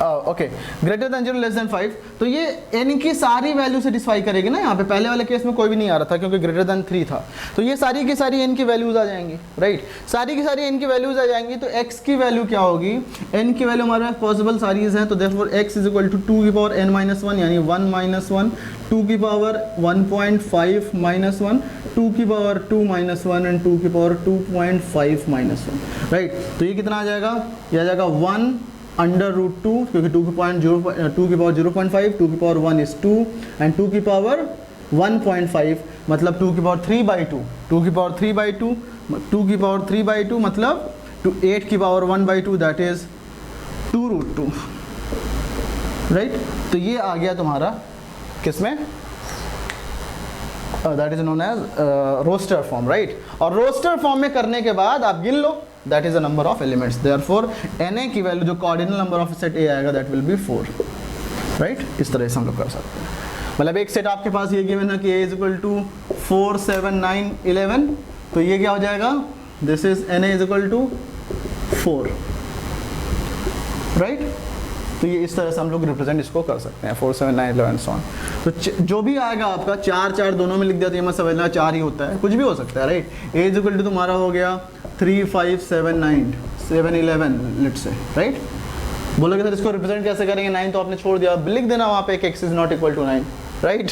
okay, greater than 0 less than 5, तो ये n की सारी वैल्यू सेटिस्फाई करेगी ना। यहाँ पे पहले वाले केस में कोई भी नहीं आ रहा था क्योंकि ग्रेटर दैन 3 था, तो ये सारी की सारी n की वैल्यूज आ जाएंगी, राइट, सारी की सारी n की वैल्यूज आ जाएंगी। तो x की वैल्यू क्या होगी, n की वैल्यू हमारे पास पॉसिबल सारीज हैं, तो therefore x is equal to 2 की पावर n माइनस 1 यानी 1 माइनस 1, 2 की पावर 1.5 माइनस 1, 2 की पावर 2 माइनस 1 एंड 2 की पावर 2.5 माइनस 1, राइट। तो ये कितना आ जाएगा, ये आ जाएगा 1 अंडर रूट 2, क्योंकि 2 की पावर 0.5, 2 की पावर 1 इज 2 एंड 2 की पावर 1.5 मतलब 2 की पावर 3 बाई 2, 2 की पावर 3 बाई 2, 2 की पावर 3 बाई 2 मतलब 8 की power 1 by 2 that is 2 root 2, right. तो ये आ गया तुम्हारा किसमें, that is known as roster form, right. और रोस्टर फॉर्म में करने के बाद आप गिन लो, that is the number of elements, therefore na की वैल्यू जो cardinal number of set a आएगा दैट विल बी 4, राइट। इस तरह से हम लोग कर सकते हैं, मतलब एक सेट आपके पास ये गिवन है कि a इज इक्वल टू 4 7 9 11, तो ये क्या हो जाएगा, this is na is equal to 4, right. तो ये इस तरह से हम लोग रिप्रेजेंट इसको कर सकते हैं, 4 7 9 11 सॉन। तो जो भी आएगा आपका 4 4 दोनों में लिख दिया तो ये मत समझना 4 ही होता है, कुछ भी हो सकता है, right. a is equal to तुम्हारा हो गया 3 5 7 9 7 11 लेट्स से, राइट। बोलोगे सर इसको रिप्रेजेंट कैसे करेंगे, 9 तो आपने छोड़ दिया, लिख देना वहाँ पे x is not equal to 9, right.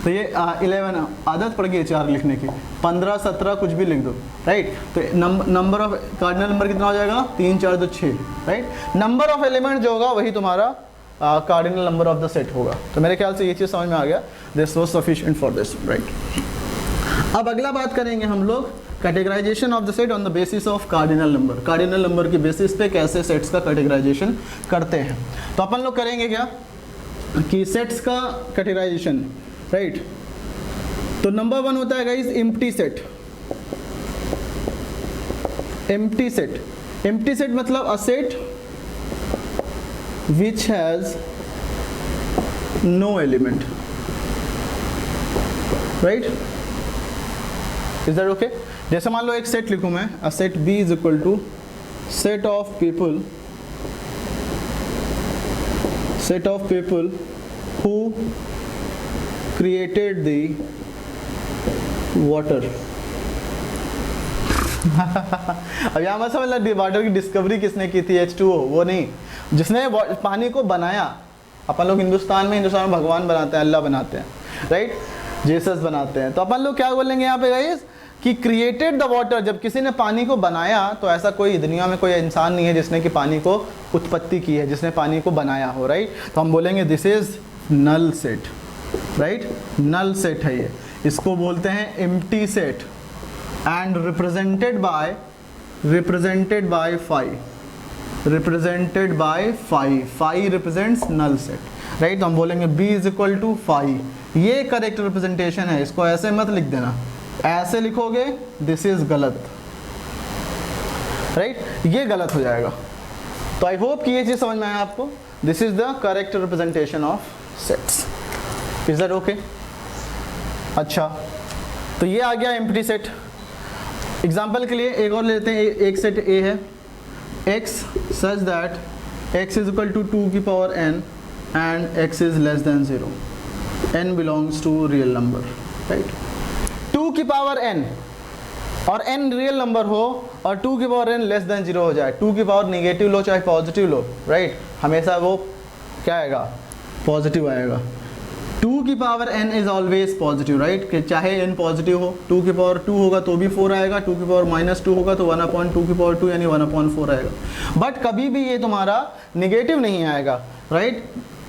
तो ये 11 आदत पड़ गई 4 लिखने की, 15 17 कुछ भी लिख दो, राइट। तो नंबर ऑफ कार्डिनल नंबर कितना हो जाएगा, 3 4 2 6, राइट। नंबर ऑफ एलिमेंट जो होगा वही तुम्हारा cardinal number of the set होगा। तो मेरे ख्याल से ये चीज़ समझ में आ गया, this was sufficient for this, right. अब अगला बात करेंगे हम लोग categorization of the set on the basis of cardinal number, cardinal number की बेसिस पे कैसे सेट्स का कैटेगराइजेशन करते हैं। तो अपन लोग करेंगे क्या कि सेट्स का कैटेगराइजेशन, राइट। तो नंबर 1 होता है guys empty set, empty set, empty set मतलब a set which has no element, right, is that okay। जैसे मान लो एक सेट लिखूं मैं, a set B is equal to set of people who created the water। अब यहाँ मत समझ लो वाटर की डिस्कवरी किसने की थी, H2O, वो नहीं, जिसने पानी को बनाया। अपन लोग हिंदुस्तान में भगवान बनाते हैं, अल्लाह बनाते हैं, राइट, जीसस बनाते हैं। तो अपन लोग क्या बोलेंगे यहाँ पे गाइस कि क्रिएटेड द वाटर, जब किसी ने पानी को बनाया, तो ऐसा कोई दुनिया में कोई इंसान नहीं है जिसने कि पानी को उत्पत्ति की है, जिसने पानी को बनाया हो, राइट। तो हम बोलेंगे this is null set, right, null set है ये, इसको बोलते हैं empty set and represented by phi represents null set, right. तो हम बोलेंगे b is equal to phi, ये करेक्ट रिप्रेजेंटेशन है, इसको ऐसे मत लिख देना, ऐसे लिखोगे दिस इज गलत, राइट, ये गलत हो जाएगा। तो आई होप कि ये चीज समझ में आया आपको। This is the correct representation of sets, is that okay? अच्छा, तो ये आ गया एम्प्टी सेट। एग्जाम्पल के लिए एक और लेते हैं, एक सेट A है x such that x is equal to 2 की power n and x is less than 0, n belongs to real number, right। 2 की पावर n और n रियल नंबर हो और 2 की पावर n लेस देन 0 हो जाए, 2 की पावर नेगेटिव लो चाहे पॉजिटिव लो, राइट, हमेशा वो क्या आएगा, पॉजिटिव आएगा। 2 की power n is always positive, right, कि चाहे n पॉजिटिव हो, 2 की पावर 2 होगा तो भी 4 आएगा, 2 की पावर -2 होगा तो 1/2 की पावर 2 यानी 1/4 आएगा, बट कभी भी ये तुम्हारा नेगेटिव नहीं आएगा, right.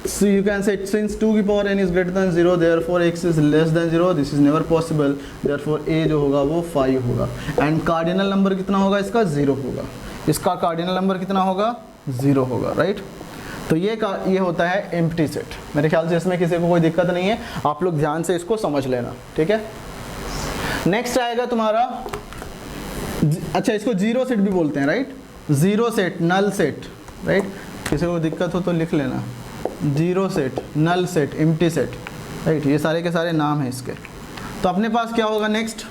So you can say since 2 की power n is greater than 0, therefore x is less than 0, this is never possible, therefore a जो होगा वो 5 होगा, एंड कार्डिनल नंबर कितना होगा इसका, 0 होगा, इसका कार्डिनल नंबर कितना होगा, 0 होगा, राइट। तो ये होता है एम्प्टी सेट। मेरे ख्याल से इसमें किसी को कोई दिक्कत नहीं है, आप लोग ध्यान से इसको समझ लेना, ठीक है। नेक्स्ट आएगा तुम्हारा, अच्छा इसको जीरो सेट भी बोलते हैं, right, zero set, null set, right, किसी को दिक्कत हो तो लिख लेना, zero set, null set, empty set, right, ये सारे के सारे नाम हैं इसके। तो अपने पास क्या होगा next,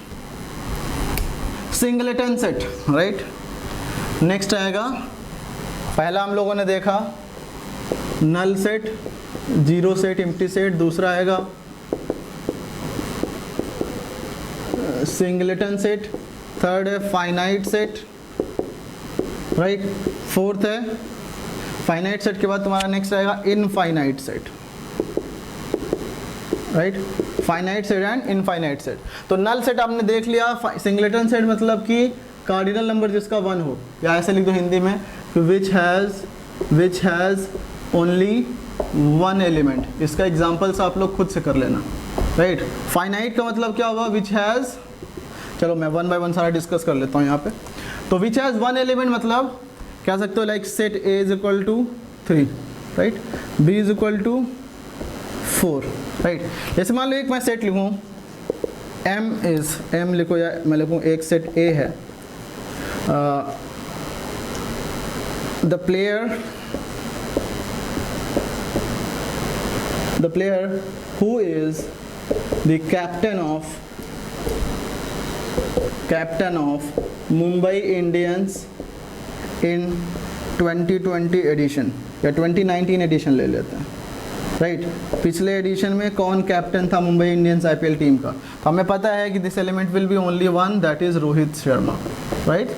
singleton set, right. Next आएगा, पहला हम लोगों ने देखा null set, zero set, empty set, दूसरा आएगा सिंगलेटन सेट, थर्ड है फाइनाइट सेट, राइट, फोर्थ है फाइनाइट सेट के बाद तुम्हारा नेक्स्ट आएगा infinite set, right, finite set and infinite set. तो नल सेट आपने देख लिया, सिंगलेटन सेट मतलब कि कार्डिनल नंबर जिसका 1 हो, या ऐसे लिख दो हिंदी में, विच हैज़ ओनली 1 एलिमेंट। इसका एग्जाम्पल्स आप लोग खुद से कर लेना, राइट। फाइनाइट का मतलब क्या हुआ, विच हैज़, चलो मैं 1 बाय 1 सारा डिस्कस कर लेता हूँ यहाँ पे। तो विच हैज़ 1 एलिमेंट मतलब कह सकते हो like set A is equal to 3, right, B is equal to 4, right. जैसे मान लो एक मैं सेट लिखूँ M लिखो, या मैं लिखूँ एक सेट A है, the player who is the captain of Mumbai Indians in 2020 addition या 2019 एडिशन ले लेते हैं, राइट। पिछले एडिशन में कौन कैप्टन था मुंबई इंडियंस IPL टीम का, तो हमें पता है कि this element will be only 1, that is Rohit Sharma, right,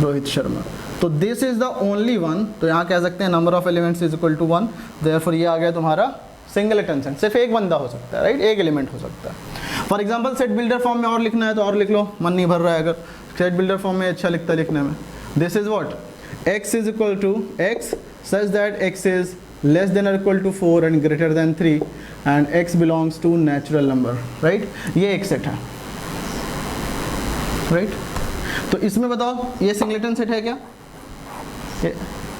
Rohit Sharma. तो दिस इज द ओनली 1, तो यहाँ कह सकते हैं number of elements is equal to 1, therefore ये आ गया तुम्हारा सिंगलेटन सेट, सिर्फ एक बंदा हो सकता है, राइट, एक एलिमेंट हो सकता है। For example set builder form में और लिखना है तो और लिख लो, मन नहीं भर रहा है अगर, सेट बिल्डर फॉर्म में अच्छा लिखता है लिखने में। This is what, x is equal to x such that x is less than or equal to 4 and greater than 3 and x belongs to natural number, right। ये एक सेट है, right. तो इसमें बताओ ये सिंगलेटन सेट है क्या,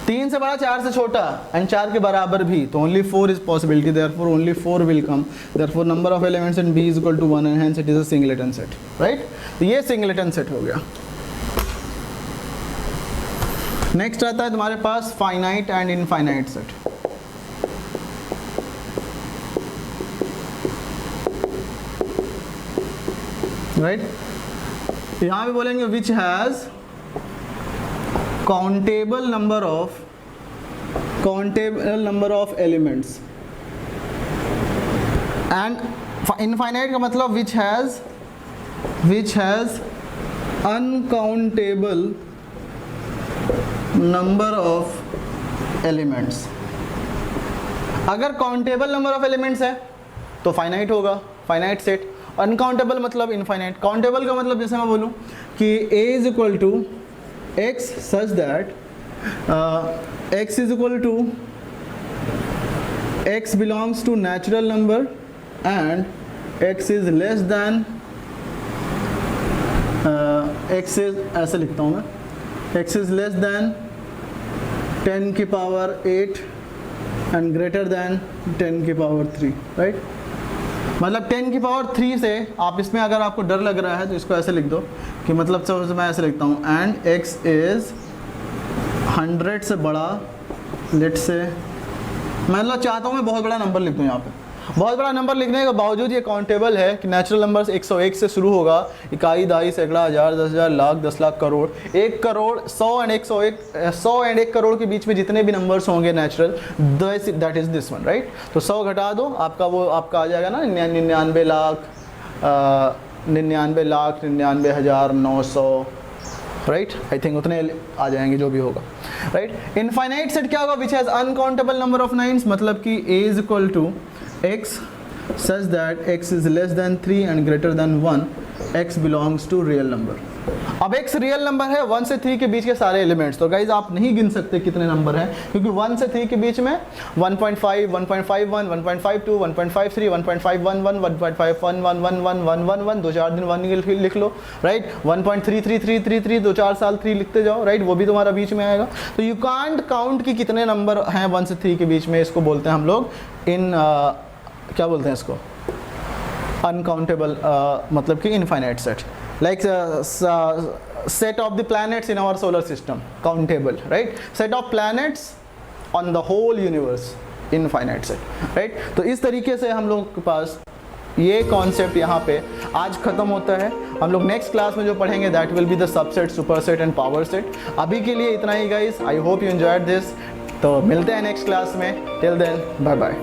3 से बड़ा 4 से छोटा एंड 4 के बराबर भी, तो only 4 is possibility, therefore only 4 will come, therefore number of elements in B is equal to 1 and hence it is a singleton set, right. तो ये सिंगलेटन सेट हो गया। नेक्स्ट आता है तुम्हारे पास finite and infinite set, right. यहां भी बोलेंगे which has countable number of elements, and infinite का मतलब which has uncountable number of elements. अगर काउंटेबल नंबर ऑफ एलिमेंट्स है तो फाइनाइट होगा, फाइनाइट सेट, अनकाउंटेबल मतलब इनफाइनाइट, काउंटेबल का मतलब जैसे मैं बोलूँ कि a is equal to x such that x is equal to x belongs to natural number and x is less then x is, ऐसे लिखता हूँ मैं, x इज लेस दैन 10 की पावर 8 एंड ग्रेटर दैन 10 की power 3, right. मतलब 10 की power 3 से आप इसमें अगर आपको डर लग रहा है तो इसको ऐसे लिख दो कि मतलब सब मैं ऐसे लिखता हूँ एंड x इज़ 100 से बड़ा, लेट से, मतलब चाहता हूँ मैं बहुत बड़ा नंबर लिख दूँ यहाँ पे। बहुत बड़ा नंबर लिखने के बावजूद ये काउंटेबल है कि नेचुरल नंबर 101 से शुरू होगा, इकाई, दहाई, सैकड़ा, हज़ार, 10,000, लाख, 10 लाख, करोड़, 1 करोड़, 100 एंड 101, 100 एंड 1 करोड़ के बीच में जितने भी नंबर्स होंगे natural, that is this one, right. तो 100 घटा दो, आपका वो आपका आ जाएगा ना 99 लाख, 99,99,900, राइट। आई थिंक उतने आ जाएंगे जो भी होगा, राइट। इनफाइनाइट सेट क्या होगा, which has uncountable number of nines, मतलब कि a is equal to x such that x is less than 3 and greater than 1, x belongs to real number। अब x रियल नंबर है 1 से 3 के बीच के सारे एलिमेंट्स। तो गाइज आप नहीं गिन सकते कितने नंबर हैं, क्योंकि 1 से 3 के बीच में 1.5, 1.51, 1.52, 1.53, 1.511, 1.5111111, 2-4 दिन 1 लिख लो, राइट। 1.33333, 2-4 साल 3 लिखते जाओ, राइट, वो भी तुम्हारा बीच में आएगा। तो यू कांट काउंट कि कितने नंबर हैं 1 से 3 के बीच में। इसको बोलते हैं हम लोग क्या बोलते हैं इसको, अनकाउंटेबल, मतलब कि infinite set, like set of the planets in our solar system, countable, right. Set of planets on the whole universe, infinite set, right. तो इस तरीके से हम लोग के पास ये कॉन्सेप्ट यहाँ पे आज ख़त्म होता है। हम लोग नेक्स्ट क्लास में जो पढ़ेंगे that will be the subset, super set and power set. अभी के लिए इतना ही guys, I hope you enjoyed this. तो मिलते हैं नेक्स्ट क्लास में, टिल देन बाय बाय।